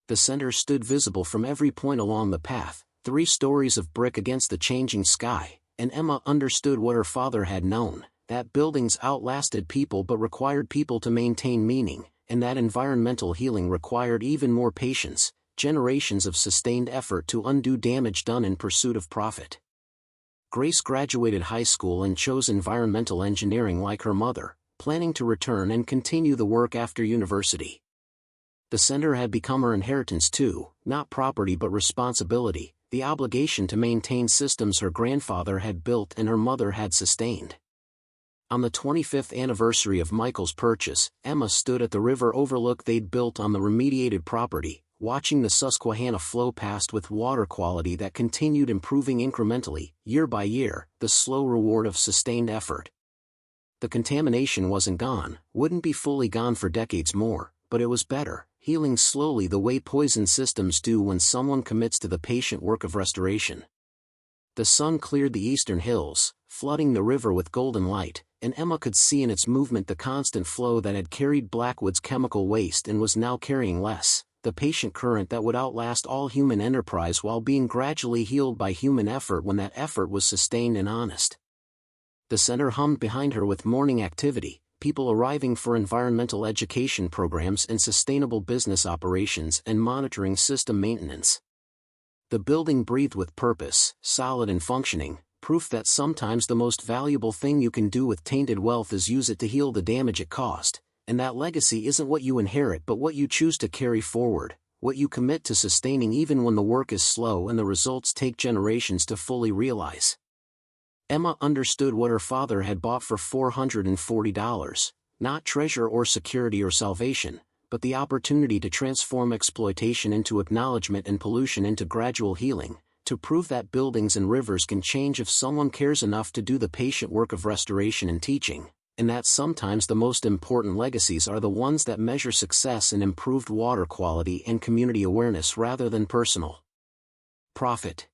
The center stood visible from every point along the path, 3 stories of brick against the changing sky, and Emma understood what her father had known, that buildings outlasted people but required people to maintain meaning, and that environmental healing required even more patience, generations of sustained effort to undo damage done in pursuit of profit. Grace graduated high school and chose environmental engineering like her mother, planning to return and continue the work after university. The center had become her inheritance too, not property but responsibility, the obligation to maintain systems her grandfather had built and her mother had sustained. On the 25th anniversary of Michael's purchase, Emma stood at the river overlook they'd built on the remediated property, watching the Susquehanna flow past with water quality that continued improving incrementally, year by year, the slow reward of sustained effort. The contamination wasn't gone, wouldn't be fully gone for decades more, but it was better, healing slowly the way poison systems do when someone commits to the patient work of restoration. The sun cleared the eastern hills, flooding the river with golden light, and Emma could see in its movement the constant flow that had carried Blackwood's chemical waste and was now carrying less, the patient current that would outlast all human enterprise while being gradually healed by human effort when that effort was sustained and honest. The center hummed behind her with morning activity, people arriving for environmental education programs and sustainable business operations and monitoring system maintenance. The building breathed with purpose, solid and functioning, proof that sometimes the most valuable thing you can do with tainted wealth is use it to heal the damage it caused, and that legacy isn't what you inherit but what you choose to carry forward, what you commit to sustaining even when the work is slow and the results take generations to fully realize. Emma understood what her father had bought for $440, not treasure or security or salvation, but the opportunity to transform exploitation into acknowledgement and pollution into gradual healing, to prove that buildings and rivers can change if someone cares enough to do the patient work of restoration and teaching, and that sometimes the most important legacies are the ones that measure success in improved water quality and community awareness rather than personal profit.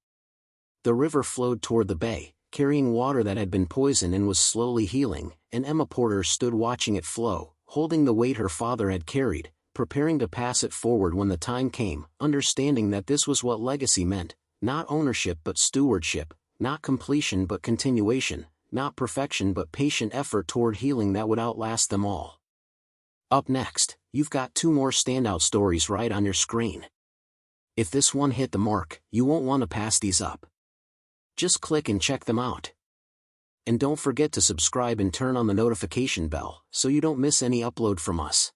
The river flowed toward the bay, carrying water that had been poisoned and was slowly healing, and Emma Porter stood watching it flow, holding the weight her father had carried, preparing to pass it forward when the time came, understanding that this was what legacy meant, not ownership but stewardship, not completion but continuation, not perfection but patient effort toward healing that would outlast them all. Up next, you've got 2 more standout stories right on your screen. If this one hit the mark, you won't want to pass these up. Just click and check them out. And don't forget to subscribe and turn on the notification bell so you don't miss any upload from us.